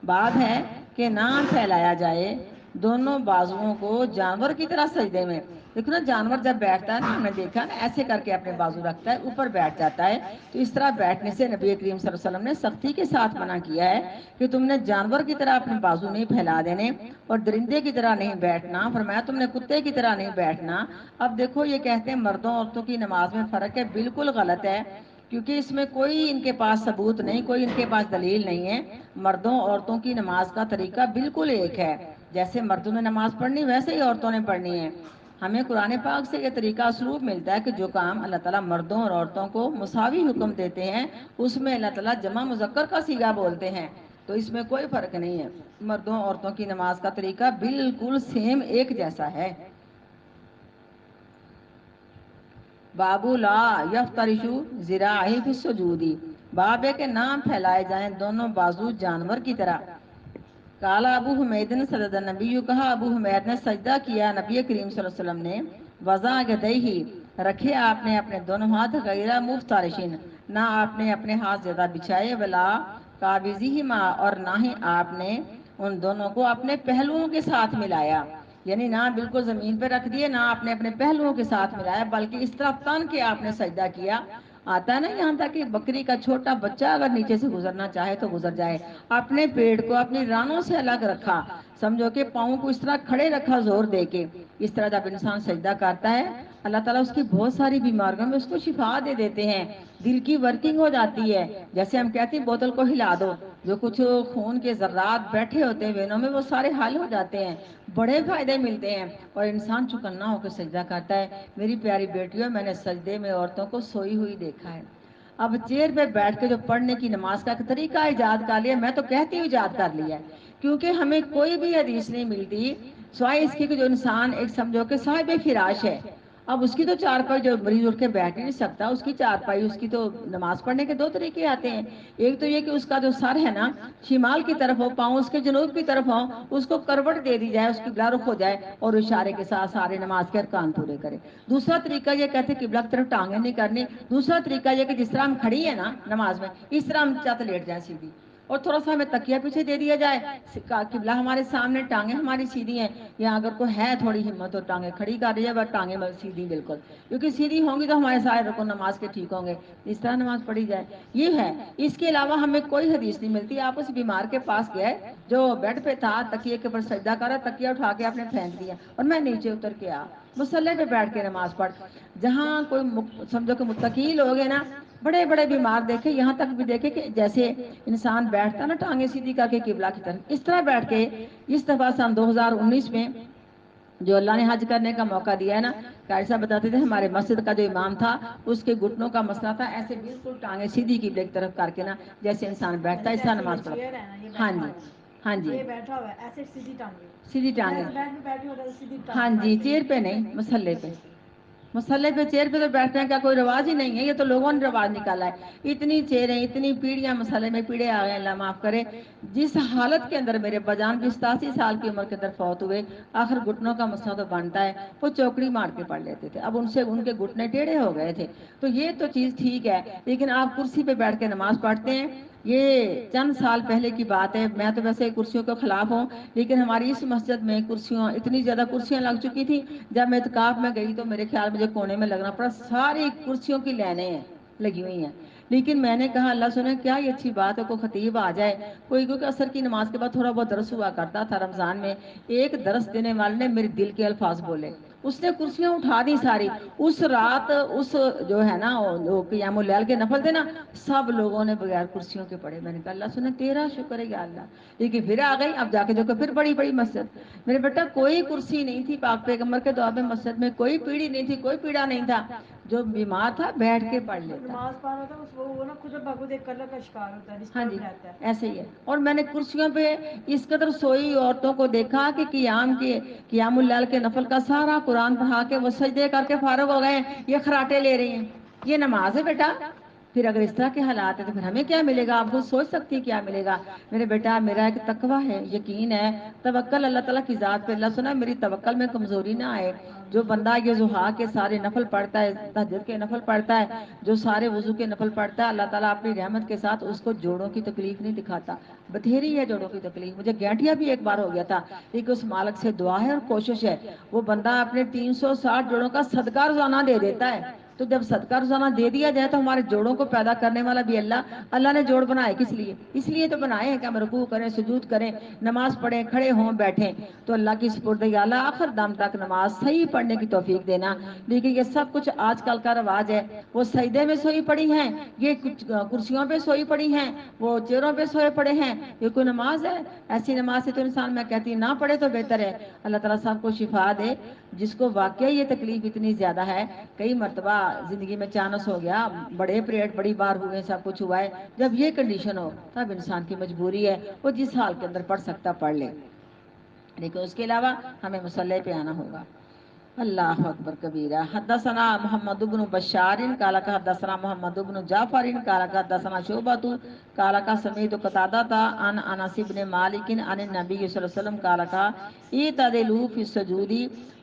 باب ہے کہ نہ پھیلایا جائے دونوں بازوؤں کو جانور کی طرح سجدے میں۔ دیکھو نا، جانور جب بیٹھتا ہے نا، ہم نے دیکھا نا، ایسے کر کے اپنے بازو رکھتا ہے، اوپر بیٹھ جاتا ہے، تو اس طرح بیٹھنے سے نبی کریم صلی اللہ علیہ وسلم نے سختی کے ساتھ منع کیا ہے کہ تم نے جانور کی طرح اپنے بازو نہیں پھیلا دینے، اور درندے کی طرح نہیں بیٹھنا، فرمایا تم نے کتے کی طرح نہیں بیٹھنا۔ اب دیکھو یہ کہتے ہیں مردوں عورتوں کی نماز میں فرق ہے، بالکل غلط ہے، کیونکہ اس میں کوئی ان کے پاس ثبوت نہیں، کوئی ان کے پاس دلیل نہیں ہے۔ مردوں عورتوں کی نماز کا طریقہ بالکل ایک ہے، جیسے مردوں نے نماز پڑھنی ویسے ہی عورتوں نے پڑھنی ہے۔ ہمیں قرآن پاک سے یہ طریقہ اسلوب ملتا ہے کہ جو کام اللہ تعالیٰ مردوں اور عورتوں کو مساوی حکم دیتے ہیں، اس میں اللہ تعالیٰ جمع مذکر کا صیغہ بولتے ہیں، تو اس میں کوئی فرق نہیں ہے، مردوں عورتوں کی نماز کا طریقہ بالکل سیم ایک جیسا ہے۔ بابو لا یفترش ذراعیہ فی السجود، باب ہے کہ نہ پھیلائے جائیں دونوں بازو جانور کی طرح۔ کالا ابو حمید نے سجد النبی، کہا ابو حمید نے سجدہ کیا نبی کریم صلی اللہ علیہ وسلم نے، وضع یدیہ، رکھے آپ نے اپنے دونوں ہاتھ، غیر مفترشین، نہ آپ نے اپنے ہاتھ زیادہ بچھائے، ولا قابضیہما، اور نہ ہی آپ نے ان دونوں کو اپنے پہلوؤں کے ساتھ ملایا، یعنی نہ بالکل زمین پہ رکھ دیے، نہ آپ نے اپنے پہلوؤں کے ساتھ ملایا، بلکہ اس طرح تن کے آپ نے سجدہ کیا۔ آتا ہے نا یہاں تک کہ بکری کا چھوٹا بچہ اگر نیچے سے گزرنا چاہے تو گزر جائے، اپنے پیٹ کو اپنی رانوں سے الگ رکھا، سمجھو کہ پاؤں کو اس طرح کھڑے رکھا زور دے کے، اس طرح جب انسان سجدہ کرتا ہے اللہ تعالیٰ اس کی بہت ساری بیماریوں میں اس کو شفا دے دیتے ہیں، دل کی ورکنگ ہو جاتی ہے، جیسے ہم کہتے ہیں بوتل کو ہلا دو، جو کچھ خون کے ذرات بیٹھے ہوتے ہیں وینوں میں وہ سارے حل ہو جاتے ہیں، بڑے فائدے ملتے ہیں، اور انسان چکنا ہو کے سجدہ کرتا ہے۔ میری پیاری بیٹیوں، میں نے سجدے میں عورتوں کو سوئی ہوئی دیکھا ہے۔ اب چیئر پہ بیٹھ کے جو پڑھنے کی نماز کا ایک طریقہ ایجاد کر لیا، میں تو کہتی ہوں ایجاد کر لیا ہے، کیونکہ ہمیں کوئی بھی حدیث نہیں ملتی سوائے اس کی کہ جو انسان ایک سمجھو کہ صاحب فراش ہے، اب اس کی تو چارپائی، جو مریض اٹھ کے بیٹھ ہی نہیں سکتا، اس کی چارپائی، اس کی تو نماز پڑھنے کے دو طریقے آتے ہیں۔ ایک تو یہ کہ اس کا جو سر ہے نا شمال کی طرف ہو، پاؤں اس کے جنوب کی طرف ہو، اس کو کروٹ دے دی جائے، اس کی قبلہ رخ ہو جائے اور اشارے کے ساتھ سارے نماز کے ارکان پورے کرے۔ دوسرا طریقہ یہ کہتے ہیں قبلہ کی طرف ٹانگیں نہیں کرنی۔ دوسرا طریقہ یہ کہ جس طرح ہم کھڑی ہیں نا نماز میں، اس طرح ہم چاہتے لیٹ جائیں سیدھی، اور تھوڑا سا ہمیں تکیہ پیچھے دے دیا جائے، قبلہ ہمارے سامنے، ٹانگیں ہماری سیدھی ہیں، یا اگر کوئی ہے تھوڑی ہمت تو ٹانگیں کھڑی کر رہی ہے، بس ٹانگیں سیدھی بالکل، کیونکہ سیدھی ہوں گی تو ہمارے سارے رکن نماز کے ٹھیک ہوں گے، اس طرح نماز پڑھی جائے، یہ ہے۔ اس کے علاوہ ہمیں کوئی حدیث نہیں ملتی۔ آپ اس بیمار کے پاس گئے جو بیڈ پہ تھا، تکیے کے اوپر سجدہ کرا، تکیہ اٹھا کے آپ نے پھینک دیا اور میں نیچے اتر کے آ مصلی پہ بیٹھ کے نماز پڑھ۔ جہاں کوئی سمجھو کہ متقی لوگ ہیں نا، بڑے بڑے بیمار دیکھے، یہاں تک بھی دیکھے کہ جیسے انسان بیٹھتا نا ٹانگیں سیدھی کر کے قبلہ کی طرف، اس طرح بیٹھ کے اس دفعہ سن 2019 میں جو اللہ نے حج کرنے کا موقع دیا ہے نا، قاری صاحب بتاتے تھے ہمارے مسجد کا جو امام تھا اس کے گھٹنوں کا مسئلہ تھا، ایسے بالکل ٹانگیں سیدھی قبلے کی طرف کر کے نا، جیسے انسان بیٹھتا ہے اس طرح نماز پڑھتا۔ ہاں جی، ہاں جی، یہ بیٹھا ہوا ہے ایسے سیدھی ٹانگیں، سیدھی ٹانگیں، جیسے بیڈ پہ بیٹھے ہوتا ہے سیدھی ہاں ٹانگیں، جی، چیئر پہ نہیں، مسلے پہ، مسلے پہ چیئر پہ تو بیٹھنے کا کوئی رواج ہی نہیں ہے، یہ تو لوگوں نے رواج نکالا ہے۔ اتنی چیئریں، اتنی پیڑیاں مسلے میں پیڑے آ گئے، اللہ معاف کرے۔ جس حالت کے اندر میرے بجان بھی 87 سال کی عمر کے اندر فوت ہوئے، آخر گھٹنوں کا مسئلہ تو بنتا ہے، وہ چوکڑی مار کے پڑھ لیتے تھے، اب ان سے ان کے گھٹنے ٹیڑھے ہو گئے تھے، تو یہ تو چیز ٹھیک ہے، لیکن آپ کرسی پہ بیٹھ کے نماز پڑھتے ہیں، یہ چند سال پہلے کی بات ہے۔ میں تو ویسے کرسیوں کے خلاف ہوں، لیکن ہماری اس مسجد میں کرسیوں، اتنی زیادہ کرسیاں لگ چکی تھی، جب میں اعتکاف میں گئی تو میرے خیال مجھے کونے میں لگنا پڑا، ساری کرسیوں کی لائنیں ہیں لگی ہوئی ہیں، لیکن میں نے کہا اللہ سنے کیا یہ اچھی بات ہے، کوئی خطیب آ جائے کوئی، کیونکہ عصر کی نماز کے بعد تھوڑا بہت درس ہوا کرتا تھا رمضان میں، ایک درس دینے والے نے میرے دل کے الفاظ بولے، اس نے کرسیاں اٹھا دی ساری، اس رات اس جو ہے نا قیام اللیل کے نفل تھے نا، سب لوگوں نے بغیر کرسیوں کے پڑھے۔ میں نے کہا اللہ سنے تیرا شکر ہے یا اللہ، لیکن پھر آ گئی، اب جا کے دیکھو پھر بڑی بڑی مسجد، میرے بیٹا کوئی کرسی نہیں تھی، پاک پیغمبر کے دعا میں مسجد میں کوئی پیڑھی نہیں تھی، کوئی پیڑا نہیں تھا، جو بیمار تھا بیٹھ کے پڑھ لیتا۔ نماز پڑھ رہا تھا اس وہ نا خود بخود ایک کلر کا شکار ہوتا ہے، ہاں جی، ڈسٹرب رہتا ہے۔ ایسے ہی ہے، اور میں نے کرسیوں پہ اس قدر سوئی عورتوں کو دیکھا کہ قیام اللیل کے نفل کا سارا قرآن پڑھا کے وہ سجدے کر کے فارغ ہو گئے ہیں، یہ خراٹے لے رہی ہیں، یہ نماز ہے بیٹا؟ پھر اگر اس طرح کے حالات ہیں تو پھر ہمیں کیا ملے گا؟ آپ خود سوچ سکتی ہیں کیا ملے گا۔ میرے بیٹا، میرا ایک تقوی ہے، یقین ہے، توکل اللہ تعالیٰ کی ذات پہ، اللہ سنا میری توکل میں کمزوری نہ آئے۔ جو بندہ یہ ضحیٰ کے سارے نفل پڑھتا ہے، تہجد کے نفل پڑھتا ہے، جو سارے وضو کے نفل پڑھتا ہے، اللہ تعالیٰ اپنی رحمت کے ساتھ اس کو جوڑوں کی تکلیف نہیں دکھاتا، بتھیری ہے جوڑوں کی تکلیف۔ مجھے گینٹیا بھی ایک بار ہو گیا تھا، لیکن اس مالک سے دعا ہے اور کوشش ہے، وہ بندہ اپنے 360 جوڑوں کا صدقہ روزانہ دے دیتا ہے، تو جب صدقہ روزانہ دے دیا جائے تو ہمارے جوڑوں کو پیدا کرنے والا بھی اللہ نے جوڑ بنائے کس لیے؟ اس لیے تو بنائے ہیں کہ ہم رکوع کریں، سجود کریں، نماز پڑھیں، کھڑے ہوں، بیٹھیں، تو اللہ کی سپرد اعلیٰ آخر دم تک نماز صحیح پڑھنے کی توفیق دینا۔ لیکن یہ سب کچھ آج کل کا رواج ہے، وہ سجدے میں سوئی پڑی ہیں، یہ کچھ کرسیوں پہ سوئی پڑی ہیں، وہ چیئروں پہ سوئے پڑے ہیں، یہ کوئی نماز ہے؟ ایسی نماز سے تو انسان، میں کہتی نہ پڑھے تو بہتر ہے۔ اللہ تعالیٰ سب کو شفا دے، جس کو واقعی یہ تکلیف اتنی زیادہ ہے، کئی مرتبہ زندگی میں چانس ہو گیا، بڑے پریڈ بڑی بار ہوئے، سب کچھ ہوا ہے، جب یہ کنڈیشن ہو تب انسان کی مجبوری ہے وہ جس حال کے اندر پڑھ سکتا پڑھ لے، لیکن اس کے علاوہ ہمیں مصلی پہ آنا ہوگا۔ اللہ اکبر کبیرہ۔ حدثنا محمد بن بشار قال حدثنا محمد بن جعفر قال حدثنا شعبۃ قال سمعت قتادہ عن انس بن مالک عن النبی صلی اللہ علیہ وسلم قال اعتدلوا فی السجود،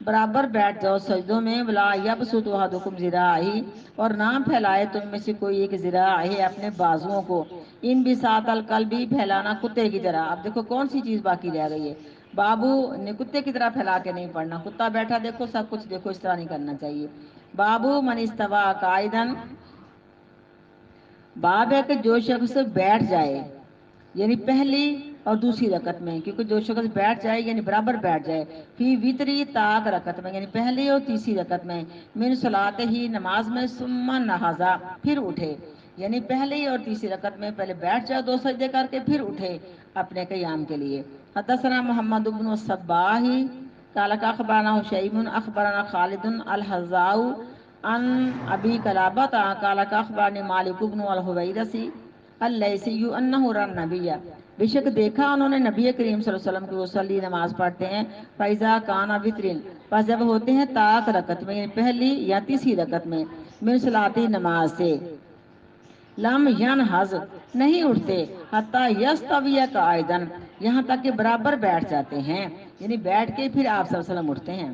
برابر بیٹھ جاؤ سجدوں میں، ولا یبسط احدکم ذراعہ، اور نہ پھیلائے تم میں سے کوئی ایک ذراع اپنے بازوؤں کو، ان بساط القلب، پھیلانا کتے کی طرح۔ اب دیکھو کون سی چیز باقی رہ گئی ہے، بابو نے کتے کی طرح پھیلا کے نہیں پڑھنا، کتا بیٹھا دیکھو سب کچھ دیکھو، اس طرح نہیں کرنا چاہیے۔ بابو من استوا قائدن، باب ہے کہ جو شخص بیٹھ جائے، یعنی پہلی اور دوسری رکعت میں، کیونکہ جو شخص بیٹھ جائے یعنی برابر بیٹھ جائے، فی وتری تاک رکعت میں یعنی پہلی اور تیسری رکعت میں، من صلاۃ ہی نماز میں، ثم نہضا پھر اٹھے، یعنی پہلی اور تیسری رکعت میں پہلے بیٹھ جائے 2 سجدے کر کے پھر اٹھے اپنے قیام کے لیے۔ حدثنا محمد بن الصباح قال اخبرنا شیب اخبرنا خالد الحذاء عن ابی قلابہ قال اخبرنی مالک بن الحویرث اللیثی انہ رأى النبی، بے شک دیکھا انہوں نے نبی کریم صلی اللہ علیہ وسلم کو وصلی نماز پڑھتے ہیں، فیضا کانا وطرن پس جب ہوتے ہیں تاک رکعت میں یعنی پہلی یا تیسری رکعت میں، من صلاتی نماز سے، لم ینہض نہیں اٹھتے، حتی یستوی قاعداً یہاں تک کہ برابر بیٹھ جاتے ہیں، یعنی بیٹھ کے پھر آپ صلی اللہ علیہ وسلم اٹھتے ہیں۔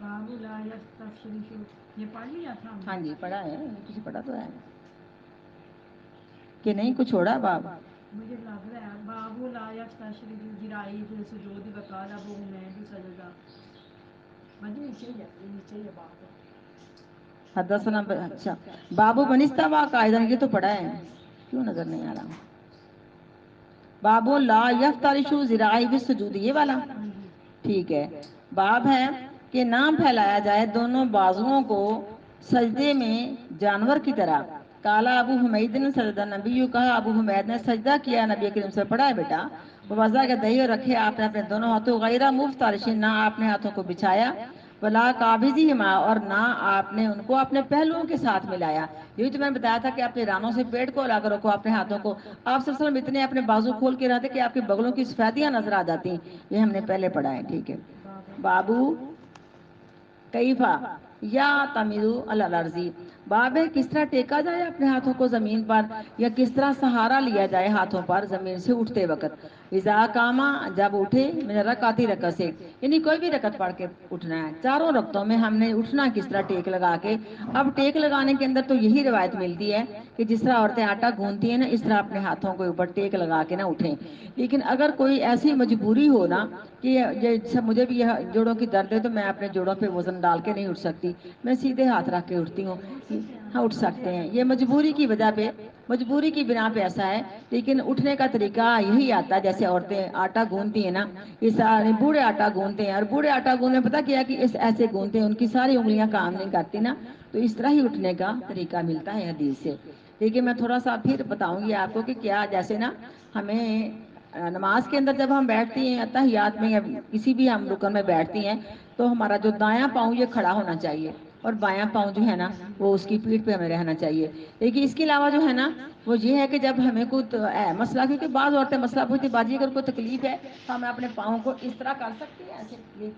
باب لا یستفرش، یہ پڑھ لیا تھا ہم نے؟ ہاں جی پڑھا ہے، کسی پڑھا تو ہے کہ نہیں، کچھ چھوڑا باب؟ مجھے لگ رہا ہے باب لا یستشرف ذراعی فی السجود وقال ابو حمید سجدہ، مجھے نیچے ہی ہے، یہ نیچے ہی ہے باب۔ حدثنا اچھا بابو بنستوا قائدن، یہ تو پڑھا ہے، کیوں نظر نہیں آ رہا؟ بابو لا یفترش ذراعی فی السجود، یہ والا ٹھیک ہے۔ باب ہے کہ نہ پھیلایا جائے دونوں بازوؤں کو سجدے میں جانور کی طرح۔ کالا ابو حمید نے سجدہ نبی، کہا ابو حمید نے سجدہ کیا نبی کریم سے، پڑھا ہے بیٹا، وضع کے دہی اور رکھے آپ نے اپنے دونوں ہاتھوں، غیرہ مفترشین نہ آپ نے ہاتھوں کو بچھایا، ولا قابضہما اور نہ آپ نے ان کو اپنے پہلوؤں کے ساتھ ملایا۔ یہی تو میں نے بتایا تھا کہ اپنے رانوں سے پیٹ کو لگا رکھو اپنے ہاتھوں کو، آپ صلی اللہ علیہ وسلم اتنے اپنے بازو کھول کے رہتے کہ آپ کے بغلوں کی سفیدیاں نظر آ جاتی ہیں، یہ ہم نے پہلے پڑھا ہے، ٹھیک ہے۔ بابو کیفا یا تمیرو الارضی، باب ہے کس طرح ٹیکا جائے اپنے ہاتھوں کو زمین پر، یا کس طرح سہارا لیا جائے ہاتھوں پر زمین سے اٹھتے وقت۔ اذا قاما جب اٹھے، من رکعتی رکعت سے، یعنی کوئی بھی رکعت پڑھ کے اٹھنا ہے، چاروں رکعتوں میں ہم نے اٹھنا کس طرح ٹیک لگا کے۔ اب ٹیک لگانے کے اندر تو یہی روایت ملتی ہے کہ جس طرح عورتیں آٹا گوندتی ہیں نا، اس طرح اپنے ہاتھوں کے اوپر ٹیک لگا کے نہ اٹھیں۔ لیکن اگر کوئی ایسی مجبوری ہو نا کہ مجھے بھی یہ جوڑوں کی درد ہے تو میں اپنے جوڑوں پہ وزن ڈال کے نہیں اٹھ سکتی، میں سیدھے ہاتھ رکھ کے اٹھتی ہوں، ہاں اٹھ سکتے ہیں، یہ مجبوری کی وجہ پہ، مجبوری کی بنا پہ ایسا ہے۔ لیکن اٹھنے کا طریقہ یہی آتا ہے، جیسے عورتیں آٹا گوندتی ہیں نا، اس بوڑھے آٹا گوندتے ہیں، اور بوڑھے آٹا گوندنے پتہ کیا کہ اس ایسے گوندتے ہیں، ان کی ساری انگلیاں کام نہیں کرتی نا، تو اس طرح ہی اٹھنے کا طریقہ ملتا ہے حدیث سے۔ لیکن میں تھوڑا سا پھر بتاؤں گی آپ کو کہ کیا، جیسے نا ہمیں نماز کے اندر جب ہم بیٹھتی ہیں اتحیات میں یا کسی بھی ہم رکن میں بیٹھتی ہیں، تو ہمارا جو دایاں پاؤں یہ کھڑا ہونا چاہیے، اور بایاں پاؤں جو ہے نا وہ اس کی پیٹھ پہ ہمیں رہنا چاہیے۔ لیکن اس کے علاوہ جو ہے نا وہ یہ ہے کہ جب ہمیں کوئی مسئلہ، کیونکہ بعض عورتیں مسئلہ پوچھتی باجی اگر کوئی تکلیف ہے تو ہمیں اپنے پاؤں کو اس طرح کر سکتے ہیں ایسے،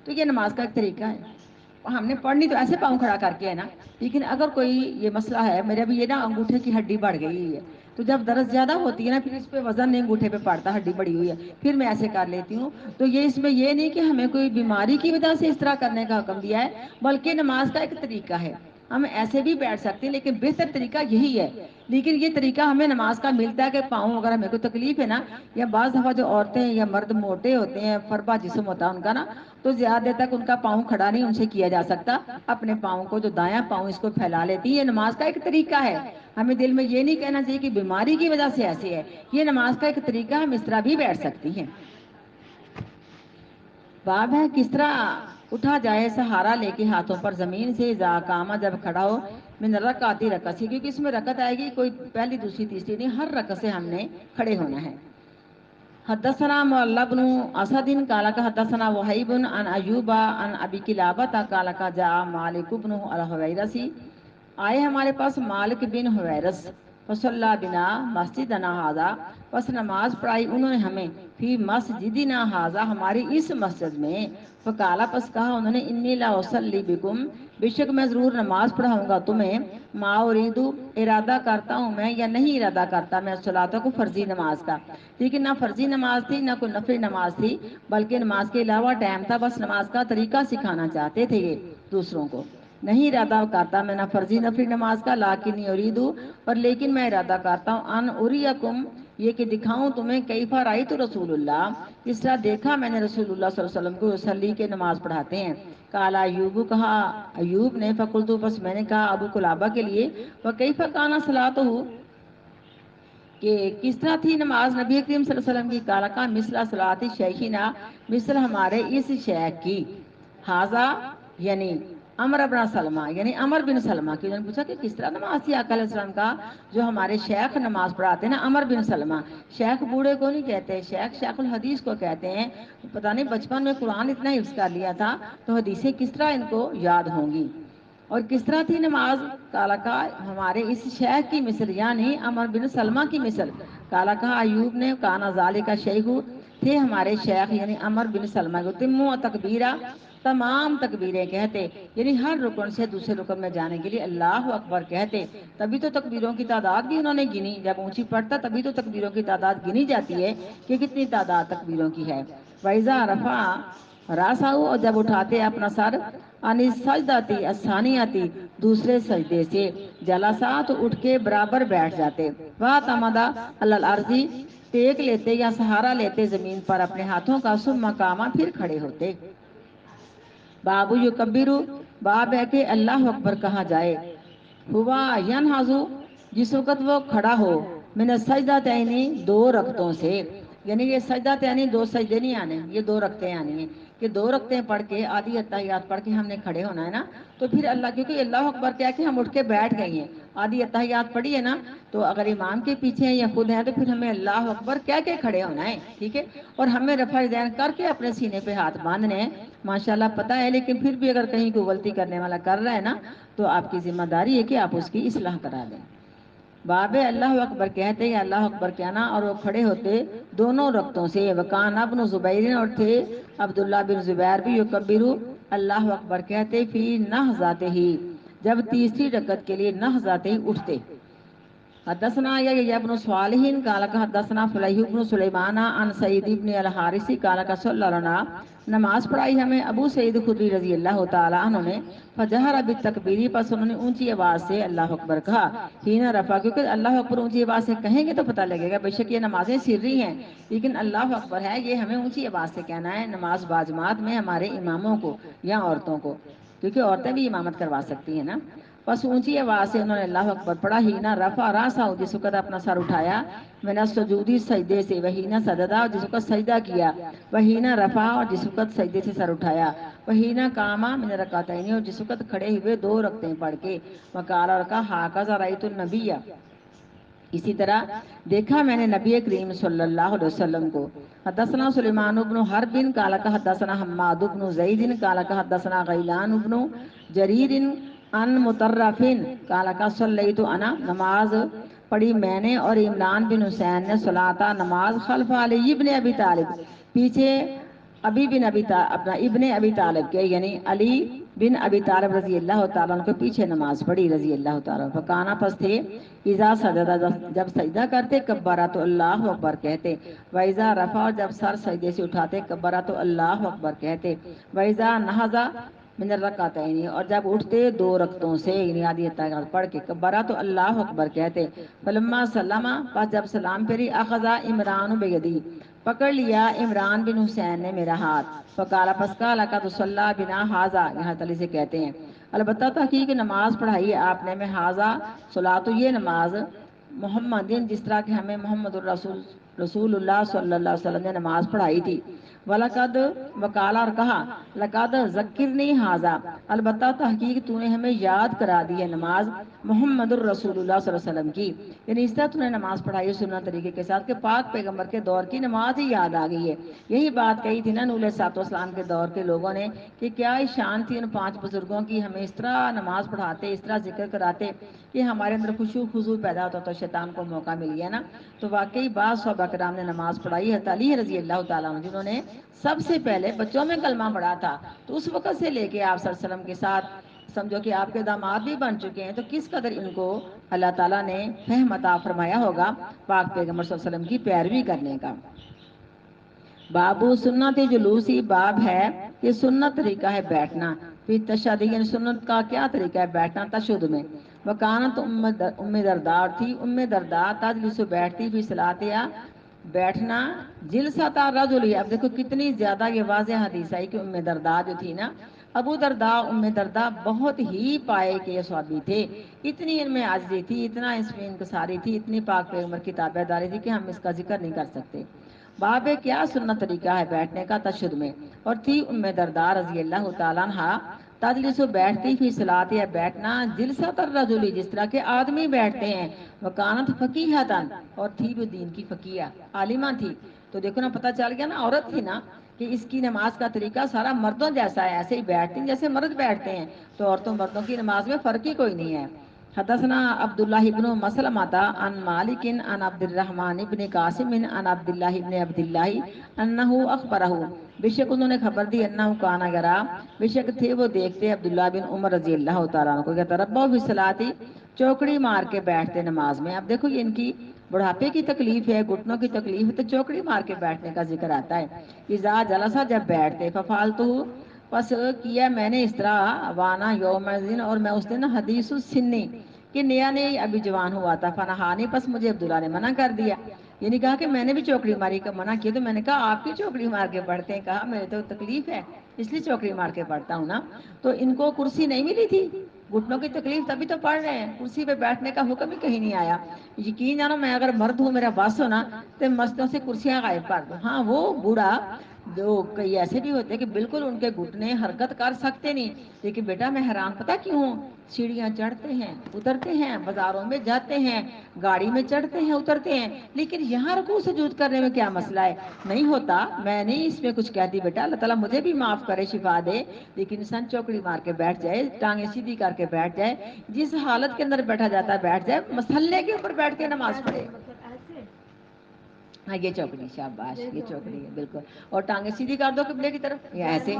تو یہ نماز کا ایک طریقہ ہے۔ ہم نے پڑھنی تو ایسے پاؤں کھڑا کر کے ہے نا، لیکن اگر کوئی یہ مسئلہ ہے، میرے بھی یہ نا انگوٹھے کی ہڈی بڑھ گئی ہے، تو جب درد زیادہ ہوتی ہے نا پھر اس پہ وزن نہیں انگوٹھے پہ پڑتا، ہڈی بڑی ہوئی ہے، پھر میں ایسے کر لیتی ہوں۔ تو یہ اس میں یہ نہیں کہ ہمیں کوئی بیماری کی وجہ سے اس طرح کرنے کا حکم دیا ہے، بلکہ نماز کا ایک طریقہ ہے، ہم ایسے بھی بیٹھ سکتے ہیں، لیکن بہتر طریقہ یہی ہے۔ لیکن یہ طریقہ ہمیں نماز کا ملتا ہے کہ پاؤں اگر ہمیں کوئی تکلیف ہے نا، یا بعض دفعہ جو عورتیں یا مرد موٹے ہوتے ہیں، فربا جسم ہوتا ہے ان کا نا، تو زیادہ دیر تک ان کا پاؤں کھڑا نہیں ان سے کیا جا سکتا، اپنے پاؤں کو جو دایاں پاؤں اس کو پھیلا لیتی ہے، یہ نماز کا ایک طریقہ ہے۔ ہمیں دل میں یہ نہیں کہنا چاہیے کہ بیماری کی وجہ سے ایسے ہے، یہ نماز کا ایک طریقہ، ہم اس طرح بھی بیٹھ سکتی ہیں۔ باب ہے کس طرح اٹھا جائے سہارا لے کے ہاتھوں پر زمین سے، اذا قام جب کھڑا ہو، من رکعتی رکعت سے، کیونکہ اس میں رکعت آئے گی کوئی پہلی دوسری تیسری نہیں، ہر رکعت سے ہم نے کھڑے ہونا ہے۔ حدثنا معل بن اسد قال حدثنا وهيب عن ایوب عن ابی قلابہ قال جاء مالک بن الحویرث، آئے ہمارے پاس مالک بن حویرث، فصلی بنا مسجدنا ھذا، پس نماز پڑھائی انہوں نے ہمیں، فی مسجدنا ھذا ہماری اس مسجد میں، فقالا پس کہا انہوں نے، انی لا اصلی بکم، بے شک میں ضرور نماز پڑھاؤں گا تمہیں، ما اریدو ارادہ کرتا ہوں میں یا نہیں ارادہ کرتا میں الصلاۃ کو فرضی نماز کا، لیکن نہ فرضی نماز تھی نہ کوئی نفلی نماز تھی، بلکہ نماز کے علاوہ ٹائم تھا، بس نماز کا طریقہ سکھانا چاہتے تھے یہ دوسروں کو، نہیں ارادہ کرتا میں نہ فرضی نفلی نماز کا، لاکنی اریدو پر لیکن میں ارادہ کرتا ہوں، ان اریکم یہ کہ دکھاؤں تمہیں، کیف رأیت رسول اللہ اس طرح دیکھا میں نے رسول اللہ صلی اللہ علیہ وسلم کو یصلی کے نماز پڑھاتے ہیں۔ قال ایوب کہا ایوب نے، فقلت پس میں نے کہا ابو قلابہ کے لیے، وکیف کان صلاتہ کہ کس طرح تھی نماز نبی کریم صلی اللہ علیہ وسلم کی، کالا کا مثلا صلاۃ شیخینا، مثل ہمارے اس شیخ کی، حاضہ یعنی عمر بن سلمہ، یعنی عمر بن سلمہ کی، انہوں نے پوچھا کہ کس طرح نماز تھی آقا علیہ السلام کا جو ہمارے شیخ نماز پڑھاتے ہیں نا، عمر بن سلمہ۔ شیخ بوڑھے کو نہیں کہتے، شیخ الحدیث کو کہتے ہیں۔ پتہ نہیں بچپن میں قرآن اتنا حفظ کر لیا تھا تو حدیثیں کس طرح ان کو یاد ہوں گی۔ اور کس طرح تھی نماز، کالا کا ہمارے اس شیخ کی مثل، یعنی عمر بن سلمہ کی مثل، کالا کا ایوب نے، کانا ذالک شیخ، تھے ہمارے شیخ یعنی عمر بن سلمہ کو، تمو تکبیرہ، تمام تکبیریں کہتے، یعنی ہر رکن سے دوسرے رکن میں جانے کے لیے اللہ اکبر کہتے۔ تبھی تو تکبیروں کی تعداد بھی انہوں نے گنی، جب اونچی پڑتا تبھی تو تکبیروں کی تعداد گنی جاتی ہے کہ کتنی تعداد تکبیروں کی ہے۔ وَإِذَا رَفَعَ رَأْسَهُ، اور جب اٹھاتے اپنا سر، عَنِ السَّجْدَةِ الثَّانِيَةِ، دوسرے سجدے سے، جلسا تو اٹھ کے برابر بیٹھ جاتے، وَاعْتَمَدَ عَلَى الْأَرْضِ، ٹیک لیتے یا سہارا لیتے زمین پر اپنے ہاتھوں کا، ثم قام، پھر کھڑے ہوتے۔ بابو یکبرو، باب ہے کہ اللہ اکبر کہا جائے، ہوا ینہضو، جس وقت وہ کھڑا ہو، من السجدتین، دو رکعتوں سے، یعنی یہ سجدتین دو سجدے نہیں آنے، یہ دو رکعتیں آنی ہیں کہ دو رکعتیں پڑھ کے آدھی اتحیات پڑھ کے ہم نے کھڑے ہونا ہے نا، تو پھر اللہ، کیونکہ اللہ اکبر کیا کہ ہم اٹھ کے بیٹھ گئی ہیں، آدھی اتحیات پڑھی ہے نا، تو اگر امام کے پیچھے ہیں یا خود ہیں تو پھر ہمیں اللہ اکبر کہہ کے کھڑے ہونا ہے، ٹھیک ہے، اور ہمیں رفع دین کر کے اپنے سینے پہ ہاتھ باندھنے ہیں، ماشاءاللہ پتہ ہے، لیکن پھر بھی اگر کہیں کوئی غلطی کرنے والا کر رہا ہے نا تو آپ کی ذمہ داری ہے کہ آپ اس کی اصلاح کرا دیں۔ باب اللہ اکبر کہتے یا اللہ اکبر کہنا، اور وہ کھڑے ہوتے دونوں رکعتوں سے، وکان ابن زبیر، اور تھے عبداللہ بن زبیر بھی، یکبرو، اللہ اکبر کہتے، فی نہضتے ہی، جب تیسری رکعت کے لیے نہضتے ہی اٹھتے۔ حدثنا یا ابن صالح قال حدثنا فلیح بن سلیمان عن سعید بن الحارث قال صلی اللہ علیہ، نماز پڑھائی ہمیں ابو سعید خدری رضی اللہ تعالی عنہ نے، فجہر بالتکبیر، پس انہوں نے اونچی آواز سے اللہ اکبر کہا، حین رفع، کیونکہ اللہ اکبر اونچی آواز سے کہیں گے تو پتہ لگے گا، بے شک یہ نمازیں سری ہیں لیکن اللہ اکبر ہے یہ ہمیں اونچی آواز سے کہنا ہے نماز باجماعت میں ہمارے اماموں کو یا عورتوں کو، کیونکہ عورتیں بھی امامت کروا سکتی ہیں نا۔ بس اونچی آواز سے انہوں نے اللہ اکبر پڑھا، ہینا رفع راسا، جس وقت اپنا سر اٹھایا، من السجودی، سجدے سے، وہینا سجدہ، جس وقت سجدہ کیا، وہینا رفع، اور جس وقت سجدے سے سر اٹھایا، وہینا قاما، من رکعتین، اور جس وقت کھڑے ہوئے دو رکعتیں پڑھ کے، وقال، اور کہا، ہاکذا رأیت النبی، اسی طرح دیکھا میں نے نبی کریم صلی اللہ علیہ وسلم کو۔ حدثنا سلیمان بن حرب قال حدثنا حماد بن زید قال حدثنا غیلان بن جریر عن مطرف قال صلیت انا، نماز پڑھی میں نے اور عمران بن حسین نے، صلاۃ، نماز، خلف علی ابن ابی طالب، پیچھے ابی بن ابی طالب، اپنا ابن ابی طالب کے، یعنی علی بن ابی طالب رضی اللہ تعالیٰ عنہ کے پیچھے نماز پڑھی رضی اللہ تعالیٰ عنہ، فکانا، پس تھے، اذا سجدہ، جب سجدہ کرتے، کبرا، تو اللہ اکبر کہتے، وَإِذَا رفع، جب سر سجدے سے اٹھاتے، کبرا، تو اللہ اکبر کہتے، وَإِذَا نہض من الرکعتین، اور جب اٹھتے دو رکعتوں سے، یعنی آدھی اتحیات پڑھ کے، کبرا، تو اللہ اکبر کہتے، فلما سلم، پس جب سلام پھری، اخذا عمران بیدی، پکڑ لیا عمران بن حسین نے میرا ہاتھ، فقال، پس کہا، لقد صلی بنا ھذا، یہاں تلی سے کہتے ہیں، البتہ تحقیق نماز پڑھائی آپ نے، میں ھذا صلاۃ، یہ نماز، محمد، جس طرح کہ ہمیں محمد رسول اللہ صلی اللہ علیہ وسلم نے نماز پڑھائی تھی، وَلَقَدْ، وقال، اور کہا، لَقَدْ ذَكِّرْنِی ھذا، البتہ تحقیق تو نے ہمیں یاد کرا دی ہے نماز محمد الرسول اللہ صلی اللہ علیہ وسلم کی، یعنی اس طرح تو نے نماز پڑھائی سنت طریقے کے ساتھ کہ پاک پیغمبر کے دور کی نماز ہی یاد آ گئی ہے۔ یہی بات کہی تھی نا نوح علیہ السلام کے دور کے لوگوں نے کہ کیا شان تھی ان 5 بزرگوں کی، ہمیں اس طرح نماز پڑھاتے، اس طرح ذکر کراتے کہ ہمارے اندر خشوع خضوع پیدا ہوتا، تو شیطان کو موقع مل گیا نا۔ تو واقعی بعض صحابہ کرام نے نماز پڑھائی، حضرت علی رضی اللہ تعالیٰ عنہ جنہوں نے سب سے پہلے بچوں میں کلمہ پڑھا تھا، تو اس وقت سے لے کے آپ صلی اللہ علیہ وسلم کے ساتھ سمجھو کہ آپ کے داماد بھی بن چکے ہیں، تو کس قدر ان کو اللہ تعالیٰ نے فہم عطا فرمایا ہوگا پاک پیغمبر صلی اللہ علیہ وسلم کی پیروی کرنے کا۔ بابو سنت جلوسی، باب ہے کہ سنت طریقہ ہے بیٹھنا، پھر تشہد، یعنی سنت کا کیا طریقہ ہے بیٹھنا تشہد میں، وکانت ام درداء، تھی ام درداء، تجلس، بیٹھتی، فی صلاتها، بیٹھنا، جلسہ رجل، اب دیکھو کتنی زیادہ یہ واضح حدیث آئی کہ ام درداء جو تھی نا ابو دردا ام دردا بہت ہی پائے کے صحابی تھے، اتنی ان میں عاجزی تھی، اتنا اس میں انکساری تھی، اتنی پاک پیغمبر کی تابع داری تھی کہ ہم اس کا ذکر نہیں کر سکتے۔ باب کیا سنت طریقہ ہے بیٹھنے کا تشہد میں، اور تھی ام دردار رضی اللہ تعالیٰ عنہ تجلس بیٹھتی فی صلاۃ یا بیٹھنا جلسۃ الرجل جس طرح کے آدمی بیٹھتے ہیں، وکانت فقیہتن اور تھی وہ دین کی فقیہ عالمہ تھی۔ تو دیکھو نا پتہ چل گیا نا، عورت تھی نا، کہ اس کی نماز کا طریقہ سارا مردوں جیسا ہے، ایسے ہی بیٹھتی ہیں جیسے مرد بیٹھتے ہیں، تو عورتوں مردوں کی نماز میں فرق ہی کوئی نہیں ہے۔ حدثنا عبداللہ ابن مسلمۃ عن مالک عن عبد الرحمن ابن قاسم عن عبداللہ ابن عبداللہ انہ اخبرہ، بے شک انہوں نے خبر دی، انہ کانا گرا، بے شک تھے وہ دیکھتے عبداللہ بن عمر رضی اللہ تعالیٰ عنہ کو، کہتا ربہ فی الصلاۃ، چوکڑی مار کے بیٹھتے نماز میں۔ اب دیکھو یہ ان کی بڑھاپے کی تکلیف ہے، گھٹنوں کی تکلیف ہے، تو چوکڑی مار کے بیٹھنے کا ذکر آتا ہے۔ اذا جلسہ جب بیٹھتے، ففعلتہ پس کیا میں نے اس طرح، وانا یوم دن اور میں اس دن حدیث السنی کہ نیا نیا ابھی جوان ہوا تھا، فنہانی پس مجھے عبداللہ نے منع کر دیا، یعنی کہا کہ میں نے بھی چوکڑی ماری کا منع کیا، تو میں نے کہا آپ کی چوکڑی مار کے پڑھتے ہیں، کہا میرے تو تکلیف ہے اس لیے چوکڑی مار کے پڑھتا ہوں نا۔ تو ان کو کرسی نہیں ملی تھی، گھٹنوں کی تکلیف تبھی تو پڑھ رہے ہیں، کرسی پہ بیٹھنے کا حکم ہی کہیں نہیں آیا۔ یقین جانو میں اگر مرد ہوں، میرا بس ہو نا، تو مسجدوں سے کرسیاں غائب کر دو۔ ہاں وہ بوڑھا جو کئی ایسے بھی ہوتے ہیں کہ بالکل ان کے گھٹنے حرکت کر سکتے نہیں، لیکن بیٹا میں حیران پتہ کیوں ہوں، سیڑھیاں چڑھتے ہیں اترتے ہیں، بازاروں میں جاتے ہیں، گاڑی میں چڑھتے ہیں اترتے ہیں، لیکن یہاں رکوع سجود کرنے میں کیا مسئلہ ہے؟ نہیں ہوتا، میں نہیں اس میں کچھ کہتی بیٹا، اللہ تعالیٰ مجھے بھی معاف کرے، شفا دے، لیکن انسان چوکڑی مار کے بیٹھ جائے، ٹانگیں سیدھی کر کے بیٹھ جائے، جس حالت کے اندر بیٹھا جاتا ہے بیٹھ جائے، مسلے کے اوپر بیٹھ کے نماز پڑھے۔ مطلب ایسے ہاں یہ چوکڑی، شاباش، یہ چوکڑی ہے بالکل، اور ٹانگیں سیدھی کر دو قبلے کی طرف، یا ایسے،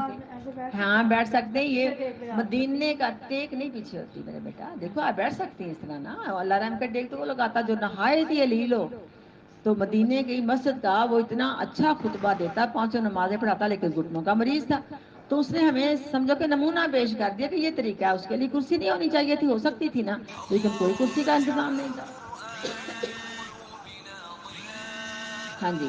ہاں بیٹھ سکتے ہیں۔ یہ مدینے کا ٹیک نہیں پیچھے ہوتی میرے بیٹا، دیکھو آپ بیٹھ سکتے ہیں اس طرح نا، اللہ رحم کا ٹیک تو وہ لوگ آتا جو نہایت ہی علیل ہو۔ تو مدینے کی مسجد کا وہ اتنا اچھا خطبہ دیتا، پانچوں نمازیں پڑھاتا، لیکن گھٹنوں کا مریض تھا، تو اس نے ہمیں سمجھو کہ نمونہ پیش کر دیا کہ یہ طریقہ ہے، اس کے لیے کرسی نہیں ہونی چاہیے تھی، ہو سکتی تھی نا، لیکن کوئی کرسی کا انتظام نہیں تھا۔ ہاں جی،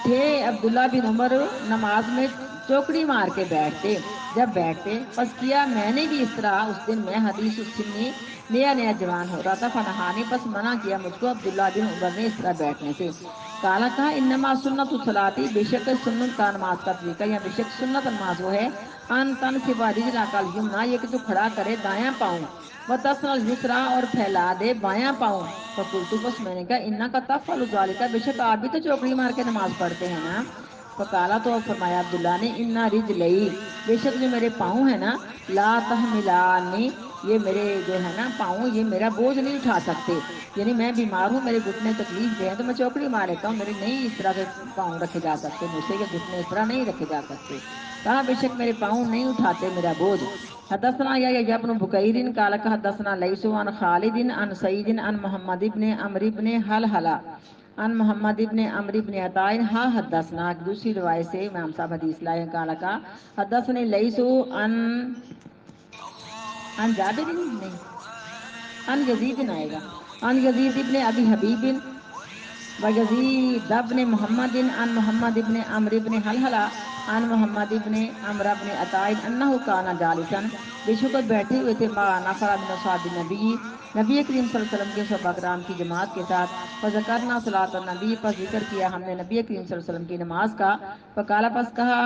تھے عبداللہ بن عمر نماز میں چوکڑی مار کے بیٹھتے، جب بیٹھتے پس کیا میں نے بھی اس طرح، اس دن میں حدیث السنی نیا نیا جوان ہو رہا تھا، فنہانی پس منع کیا مجھ کو عبداللہ بن عمر نے اس طرح بیٹھنے سے، کالا کہا انما سنت الصلاۃ، بے شک سنت کا نماز کا طریقہ، یا بے شک سنت نماز وہ ہے، ان تن سوا رجلا کل یمنا، یہ کہ تو کھڑا کرے دایاں پاؤں، وتصل اليسرا اور پھیلا دے بایاں پاؤں، فقلت بس میں نے کہا انکا کا تفعل ذلک، بے شک آپ بھی تو چوکڑی مار کے نماز پڑھتے ہیں نا۔ فقالا تو فرمایا عبداللہ نے انا رجلئی، بے شک جو میرے پاؤں ہیں نا، لا تحملانی، یہ میرے جو ہے نا پاؤں، یہ میرا بوجھ نہیں اٹھا سکتے، یعنی میں بیمار ہوں، میرے گھٹنے تکلیف دے ہیں تو میں چوکڑی مار لیتا ہوں، میرے نہیں اس طرح کے پاؤں رکھے جا سکتے مجھ سے، کہ گھٹنے اس طرح نہیں رکھے جا سکتے، کہا بے شک میرے پاؤں نہیں اٹھاتے میرا بوجھ۔ حدثنا یا ابن بکیر قال حدثنا لیث عن خالد عن سعید عن محمد ابن عمرو ابن حلحلہ ان محمد ابن عمرو ابن عطاء ہا حدثنا، دوسری روایت سے امام صاحب حدیث لائے، قال کا حدثني لیث عن جابر نہیں، ان یزید آئے گا، ان یزید ابن ابی حبیب و یزید ابن محمد ان محمد ابن عمرو ابن حلحلہ ان محمد ابن عمرو ابن عطاء انہ کان جالسا، بے شک بیٹھے ہوئے تھے، ما نفر من اصحاب النبی، نبی کریم صلی اللہ علیہ وسلم کے صحابہ کرام کی جماعت کے ساتھ، فذکرنا صلاۃ النبی، پس ذکر کیا ہم نے نبی کریم صلی اللہ علیہ وسلم کی نماز کا، فقال پس کہا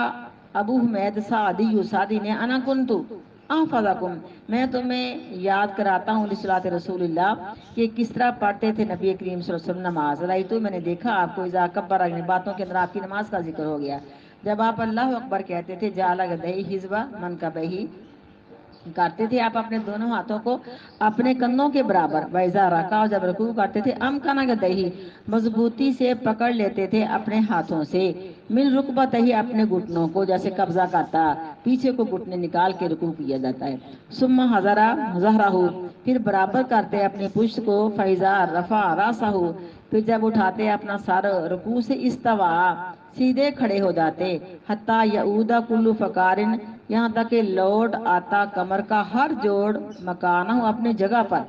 ابو حمید سعدی سعدی نے انا کنتو احفظکم، میں تمہیں یاد کراتا ہوں لصلاۃ رسول اللہ، کہ کس طرح پڑھتے تھے نبی کریم صلی اللہ علیہ وسلم نماز، رأیتو میں نے دیکھا آپ کو اذا کبر، باتوں کے اندر آپ کی نماز کا ذکر ہو گیا، جب آپ اللہ اکبر کہتے تھے، جعل یدیہ حذو منکبیہ، کرتے تھے آپ اپنے دونوں ہاتھوں کو اپنے کندھوں کے برابر، وَإِذَا رَكَعَ، جب رکوع کرتے تھے، امکن یدیہ، مضبوطی سے پکڑ لیتے تھے اپنے ہاتھوں سے، من رکبتیہ، اپنے گھٹنوں کو، جیسے قبضہ کرتا پیچھے کو گھٹنے نکال کے رکوع کیا جاتا ہے، ثم حضر ظہرہ، پھر برابر کرتے اپنی پشت کو، فَإِذَا رَفَعَ رَأْسَهُ، پھر جب اٹھاتے اپنا سر رکوع سے، استوا، سیدھے کھڑے ہو جاتے، حتی یعود کل فقار، یہاں تک کہ لوٹ آتا کمر کا ہر جوڑ، مکانہ، اپنی جگہ پر،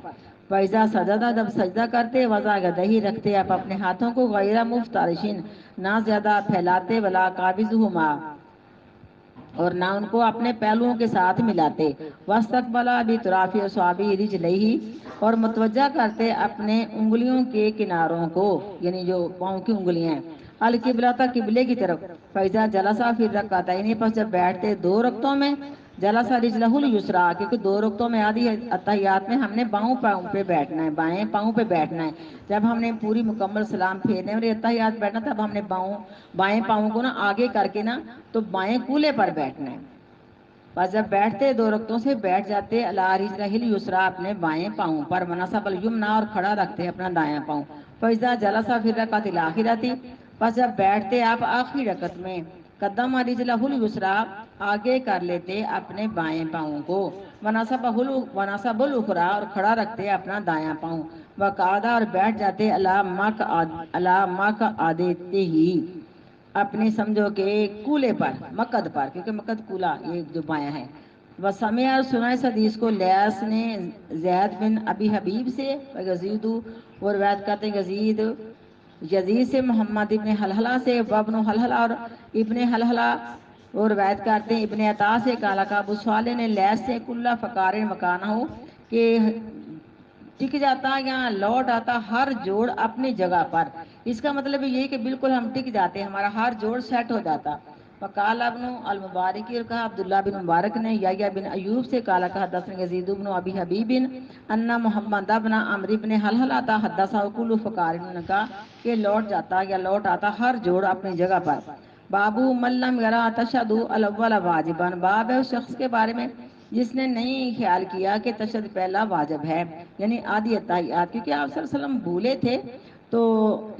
فَإِذَا سَجَدَ، جب سجدہ کرتے، وضع یدیہ، رکھتے آپ اپنے ہاتھوں کو، غیر مفترشین، نہ زیادہ پھیلاتے، ولا قابضہما، اور نہ ان کو اپنے پہلوؤں کے ساتھ ملاتے، وَاسْتَقْبَلَ بِطُرَافِ أَصْحَابِهِ رِجْلَيْهِ، اور متوجہ کرتے اپنے انگلیوں کے کناروں کو، یعنی جو پاؤں کی انگلیاں ہیں، القبلہ قبلے کی طرف، فَإِذَا جَلَسَ فِي الرَّكْعَتَيْنِ، پس جب بیٹھتے دو رکعتوں میں، جلسہ رجلہ الیسریٰ، کیونکہ دو رکعتوں میں آدھی اتحیات میں ہم نے باؤں پاؤں پہ بیٹھنا ہے، بائیں پاؤں پہ بیٹھنا ہے، جب ہم نے پوری مکمل سلام پھیرنے اور اتحیات بیٹھنا تب ہم نے بائیں پاؤں کو نا آگے کر کے نا تو بائیں کولے پر بیٹھنا ہے۔ بس جب بیٹھتے دو رکعتوں سے بیٹھ جاتے علی رجلہ الیسریٰ، اپنے بائیں پاؤں پر، ونصب الیمنیٰ، اور کھڑا رکھتے اپنا دایاں پاؤں، فَإِذَا جَلَسَ فِي الرَّكْعَةِ الْآخِرَةِ، بس جب بیٹھتے آپ آخری رکعت میں، قدم رجلہ الیسریٰ، آگے کر لیتے اپنے بائیں پاؤں کو، ونصب الاخریٰ، اور کھڑا رکھتے اپنا دایاں پاؤں، وقعد، اور بیٹھ جاتے علی مقعدتہ، اپنے سمجھو کہ کولے پر، مقد پر، کیونکہ مقد کولا یہ جو بایاں ہے۔ وسمع، اور سنا اس حدیث کو لیس نے زید بن ابی حبیب سے، یزید، اور روایت کرتے ہیں یزید سے، محمد ابن حلحلہ سے، وابن حلحلہ، اور ابن حلحلہ، اور روایت کرتے ہیں ابن عطا سے، قال کہ ابو صالح نے لیس سے، کل فقار مکانہ ہو، کہ ٹک جاتا یا لوٹ آتا ہر جوڑ اپنی جگہ پر، اس کا مطلب یہ کہ بالکل ہم ٹک جاتے، ہمارا ہر جوڑ سیٹ ہو جاتا۔ وقال ابن المبارک، اور کہا عبداللہ بن مبارک نے، یا بن ایوب سے، قال کہ حدثنا یزید بن ابی حبیب ان محمد بن عمرو بن حلحلہ حدثہ کل فقار، نے کہا کہ لوٹ جاتا یا لوٹ آتا ہر جوڑ اپنی جگہ پر۔ بابو من لم یرا تشہد الاول واجبا، باب ہے اس شخص کے بارے میں جس نے نہیں خیال کیا کہ تشہد پہلا واجب ہے، یعنی آدھی اتحیات، کیونکہ آپ صلی اللہ علیہ وسلم بھولے تھے، تو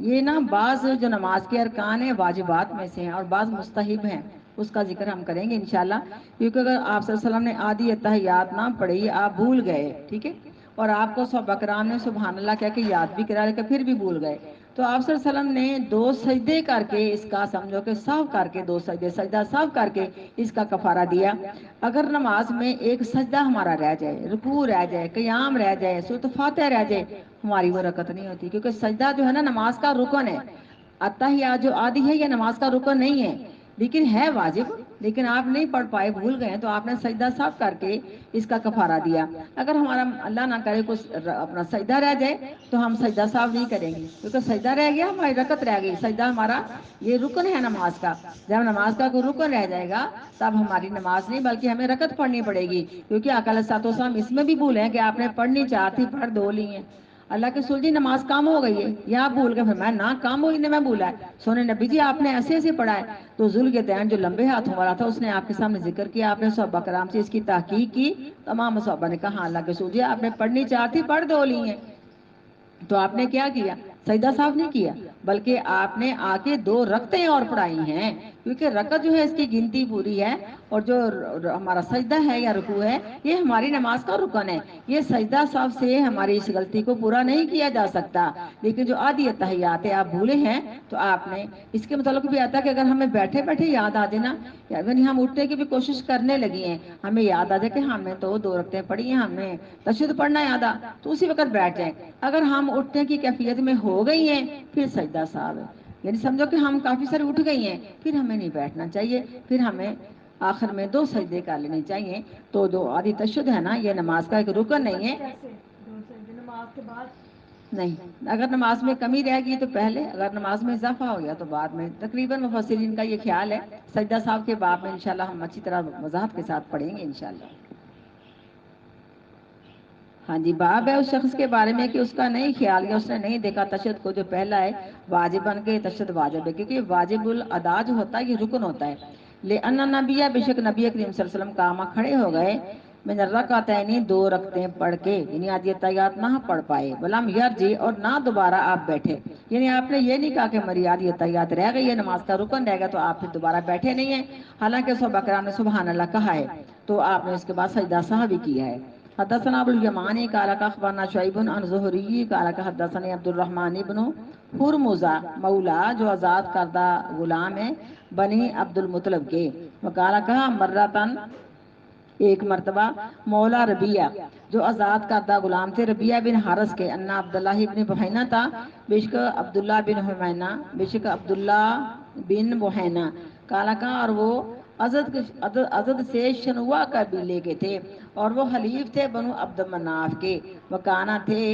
یہ نا بعض جو نماز کے ارکان ہیں واجبات میں سے ہیں، اور بعض مستحب ہیں، اس کا ذکر ہم کریں گے انشاءاللہ، کیونکہ اگر آپ صلی اللہ علیہ وسلم نے آدھی اتحیات نہ پڑھی، آپ بھول گئے، ٹھیک ہے، اور آپ کو صحابہ کرام نے سبحان اللہ کہہ کے یاد بھی کرا، لیکن پھر بھی بھول گئے، تو آپ صلی اللہ علیہ وسلم نے دو سجدے کر کے اس کا سمجھو کہ صاف کر کے، دو سجدے، سجدہ صاف کر کے اس کا کفارہ دیا۔ اگر نماز میں ایک سجدہ ہمارا رہ جائے، رکوع رہ جائے، قیام رہ جائے، سورۃ فاتحہ رہ جائے، ہماری وہ رکعت نہیں ہوتی، کیونکہ سجدہ جو ہے نا نماز کا رکن ہے، اتحیات جو آدھی ہے یہ نماز کا رکن نہیں ہے، لیکن ہے واجب، لیکن آپ نہیں پڑھ پائے، بھول گئے، تو آپ نے سجدہ صاف کر کے اس کا کفارہ دیا۔ اگر ہمارا اللہ نہ کرے کچھ اپنا سجدہ رہ جائے تو ہم سجدہ صاف نہیں کریں گے، کیونکہ سجدہ رہ گیا ہماری رکعت رہ گئی، سجدہ ہمارا یہ رکن ہے نماز کا، جب نماز کا کوئی رکن رہ جائے گا تب ہماری نماز نہیں بلکہ ہمیں رکعت پڑھنی پڑے گی، کیونکہ آقا علیہ الصلوۃ والسلام اس میں بھی بھولے ہیں کہ آپ نے پڑھنی چار تھی، پڑھ دو لی ہیں، اللہ کے رسول جی نماز کام ہو گئی ہے، یا آپ بھول گئے، فرمایا نہ کام ہوئی، نے میں بھولا ہے، سونے نبی جی آپ نے ایسے ایسے پڑھا ہے، تو ذوالجدین جو لمبے ہاتھوں والا تھا اس نے آپ کے سامنے ذکر کیا، آپ نے صحابہ کرام سے اس کی تحقیق کی، تمام صحابہ نے کہا اللہ کے رسول جی آپ نے پڑھنی چار تھی، پڑھ دو لی ہیں، تو آپ نے کیا کیا، سجدہ صاف نہیں کیا، بلکہ آپ نے آ کے دو رکعتیں اور پڑھائی ہیں، کیونکہ رکعت جو ہے اس کی گنتی پوری ہے، اور جو ہمارا سجدہ ہے یا رکوع ہے یہ ہماری نماز کا رکن ہے، یہ سجدہ صاف سے ہماری اس غلطی کو پورا نہیں کیا جا سکتا، لیکن جو آدھی اتحیات ہے آپ بھولے ہیں، تو آپ نے اس کے متعلق بھی آتا ہے کہ اگر ہمیں بیٹھے بیٹھے یاد آ جائے نا، یعنی ہم اٹھنے کی بھی کوشش کرنے لگی ہیں، ہمیں یاد آ جائے کہ ہم نے تو دو رکعتیں پڑھی ہیں، ہم نے تشہد پڑھنا یاد آ، تو اسی وقت بیٹھ جائیں، اگر ہم اٹھنے کی کیفیت میں ہو گئی ہیں پھر سجدہ صاحب ہے، یعنی سمجھو کہ ہم کافی سارے اٹھ گئی ہیں، پھر ہمیں نہیں بیٹھنا چاہیے، پھر ہمیں آخر میں دو سجدے کر لینے چاہیے، تو جو آدھی تشہد ہے نا یہ نماز کا ایک رکن نہیں ہے، کیسے دو سجدے نماز کے بعد؟ نہیں، اگر نماز میں کمی رہ گئی تو پہلے، اگر نماز میں اضافہ ہو گیا تو بعد میں، تقریباً مفسرین کا یہ خیال ہے، سجدہ صاحب کے باب میں انشاءاللہ ہم اچھی طرح وضاحت کے ساتھ پڑھیں گے انشاءاللہ۔ ہاں جی، باب ہے اس شخص کے بارے میں کہ اس کا نہیں خیال یا اس نے نہیں دیکھا تشہد کو جو پہلا ہے واجب بن کے، تشہد واجب ہے، کیونکہ واجب الادا جو ہوتا ہے یہ رکن ہوتا ہے، لِأَنَّ النَّبِيَّ، بے شک نبی کریم صلی اللہ علیہ وسلم قام، کھڑے ہو گئے، من الرکعتین، دو رکعتیں پڑھ کے، یعنی آدھی اتحیات نہ پڑھ پائے، ولم یرجع، اور نہ دوبارہ آپ بیٹھے، یعنی آپ نے یہ نہیں کہا کہ ہماری آدھی اتحیات رہ گئی ہے، نماز کا رکن رہ گیا تو آپ پھر دوبارہ بیٹھے نہیں ہیں، حالانکہ صحابہ کرام نے سبحان اللہ کہا ہے، تو آپ نے اس کے بعد سجدہ صاحب کیا ہے۔ حدثنا ابو الیمانی قال اخبرنا شعیب عن زہری قال حدثني عبد الرحمن ابن ہرمزہ مولا، جو آزاد کردہ غلام ہے بنی عبد المطلب کے، وقال کہا مرتن، ایک مرتبہ، مولا ربیہ، جو آزاد کردہ غلام تھے ربیہ بن حارث کے، انا عبداللہ بن بحینہ تھا، بے شک عبداللہ بن حمینہ، بے شک عبداللہ بن بحینہ، قال کہا، اور وہ ازد سے شنوا قبیلے کے تھے اور وہ حلیف تھے بنو عبد مناف کے، وکانا تھے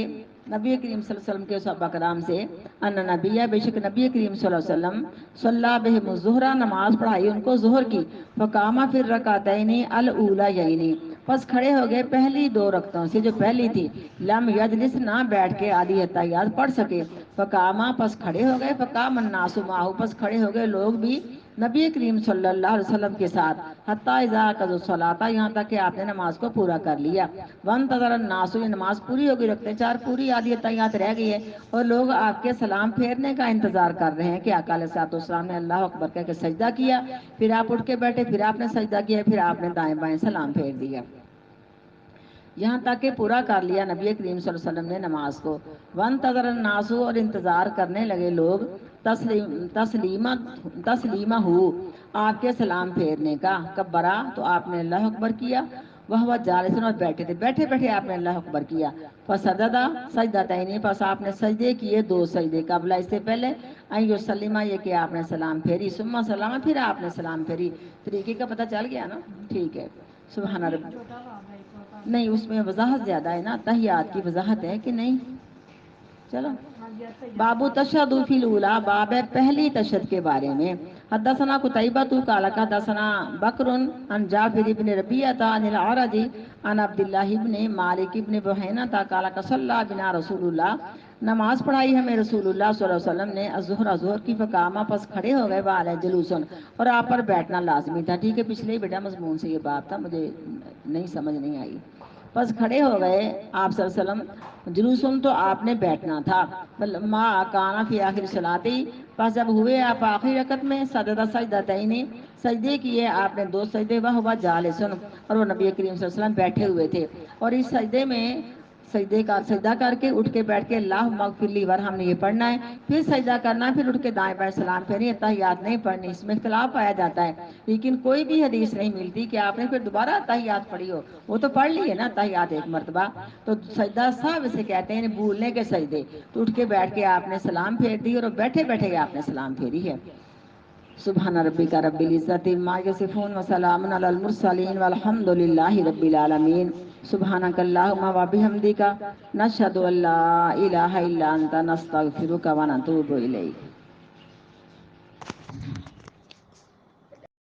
نبی کریم صلی اللہ علیہ وسلم کے صحابہ کرام سے، ان نبی بے شک نبی کریم صلی اللہ علیہ وسلم صلی بہم الظہر نماز پڑھائی ان کو ظہر کی، فقامہ پھر رکعتین الاولیین پس کھڑے ہو گئے پہلی دو رکعتوں سے جو پہلی تھی، لم یجلس نہ بیٹھ کے آدھی تحیات پڑھ سکے، فقامہ پس کھڑے ہو گئے، فقام الناس معه پس کھڑے ہو گئے لوگ بھی نبی کریم صلی اللہ علیہ وسلم کے ساتھ، حتی اذا قضوا الصلاۃ یہاں تک کہ آپ نے نماز کو پورا کر لیا، وانتظر الناس یہ نماز پوری ہو گئی، رکعتیں چار پوری آدھی تحیات رہ گئی ہے اور لوگ آپ کے سلام پھیرنے کا انتظار کر رہے ہیں کہ آقا علیہ الصلوۃ والسلام نے اللہ اکبر کہہ کے سجدہ کیا، پھر آپ اٹھ کے بیٹھے، پھر آپ نے سجدہ کیا، پھر آپ نے دائیں بائیں سلام پھیر دیا، یہاں تک کہ پورا کر لیا نبی کریم صلی اللہ علیہ وسلم نے نماز کو، وانتظر الناس اور انتظار کرنے لگے لوگ تسلیمہ ہو آپ کے سلام پھیرنے کا، کبرا تو آپ نے اللہ اکبر کیا، وہ جالسن اور بیٹھے تھے، بیٹھے بیٹھے آپ نے اللہ اکبر کیا، فسجدہ سجدتین پس آپ نے سجدے کیے دو سجدے، قبل اس سے پہلے ان یسلمہ یہ کہ آپ نے سلام پھیری، ثم سلام پھر آپ نے سلام پھیری، طریقے کا پتہ چل گیا نا، ٹھیک ہے، سبحان باجی رب، چھوٹا باب ہے ایک اور نہیں اس میں وضاحت زیادہ ہے نا، تحیات کی وضاحت ہے کہ نہیں، چلو ہاں جی باب تشہد فی الاولی، باب ہے پہلی تشہد کے بارے میں، حدثنا قتیبہ قال حدثنا بکر عن جابر بن ربیعہ عن الاعرج عن عبد اللہ بن مالک بن بحینہ قال صلی بنا رسول اللہ، نماز پڑھائی ہمیں رسول اللہ صلی اللہ علیہ وسلم نے الظہر ظہر کی، فقامہ پس کھڑے ہو گئے، وعلیہ جلوسن اور آپ پر بیٹھنا لازمی تھا، ٹھیک ہے پچھلے ہی بیٹا مضمون سے یہ بات تھا، مجھے نہیں سمجھ نہیں آئی، بس کھڑے ہو گئے آپ صلی اللہ علیہ وسلم، جلوسن تو آپ نے بیٹھنا تھا، ما کانا فی آخر صلاتی پس جب ہوئے آپ آخری رکعت میں، سجدہ سجدتین سجدے کیے آپ نے دو سجدے، وہ جالسن اور وہ نبی کریم صلی اللہ علیہ وسلم بیٹھے ہوئے تھے، اور اس سجدے میں سجدہ کر کے اٹھ کے بیٹھ کے اللہم اغفر لی ورحم نے یہ پڑھنا ہے، پھر سجدہ کرنا، پھر اٹھ کے دائیں بائیں سلام پھیرنی، تحیات نہیں پڑھنی، اس میں اختلاف پایا جاتا ہے، لیکن کوئی بھی حدیث نہیں ملتی کہ آپ نے پھر دوبارہ تحیات پڑھی ہو، وہ تو پڑھ لی ہے نا تحیات ایک مرتبہ، تو سجدہ سہو اسے کہتے ہیں بھولنے کے سجدے، تو اٹھ کے بیٹھ کے آپ نے سلام پھیر دی اور بیٹھے بیٹھے آپ نے سلام پھیری ہے، سبحان ربک رب العزت عما یصفون وسلام علی المرسلین والحمد للہ رب العالمین، سبحانک اللہم وبحمدک نشہد ان لا الہ الا انت نستغفرک ونتوب الیک۔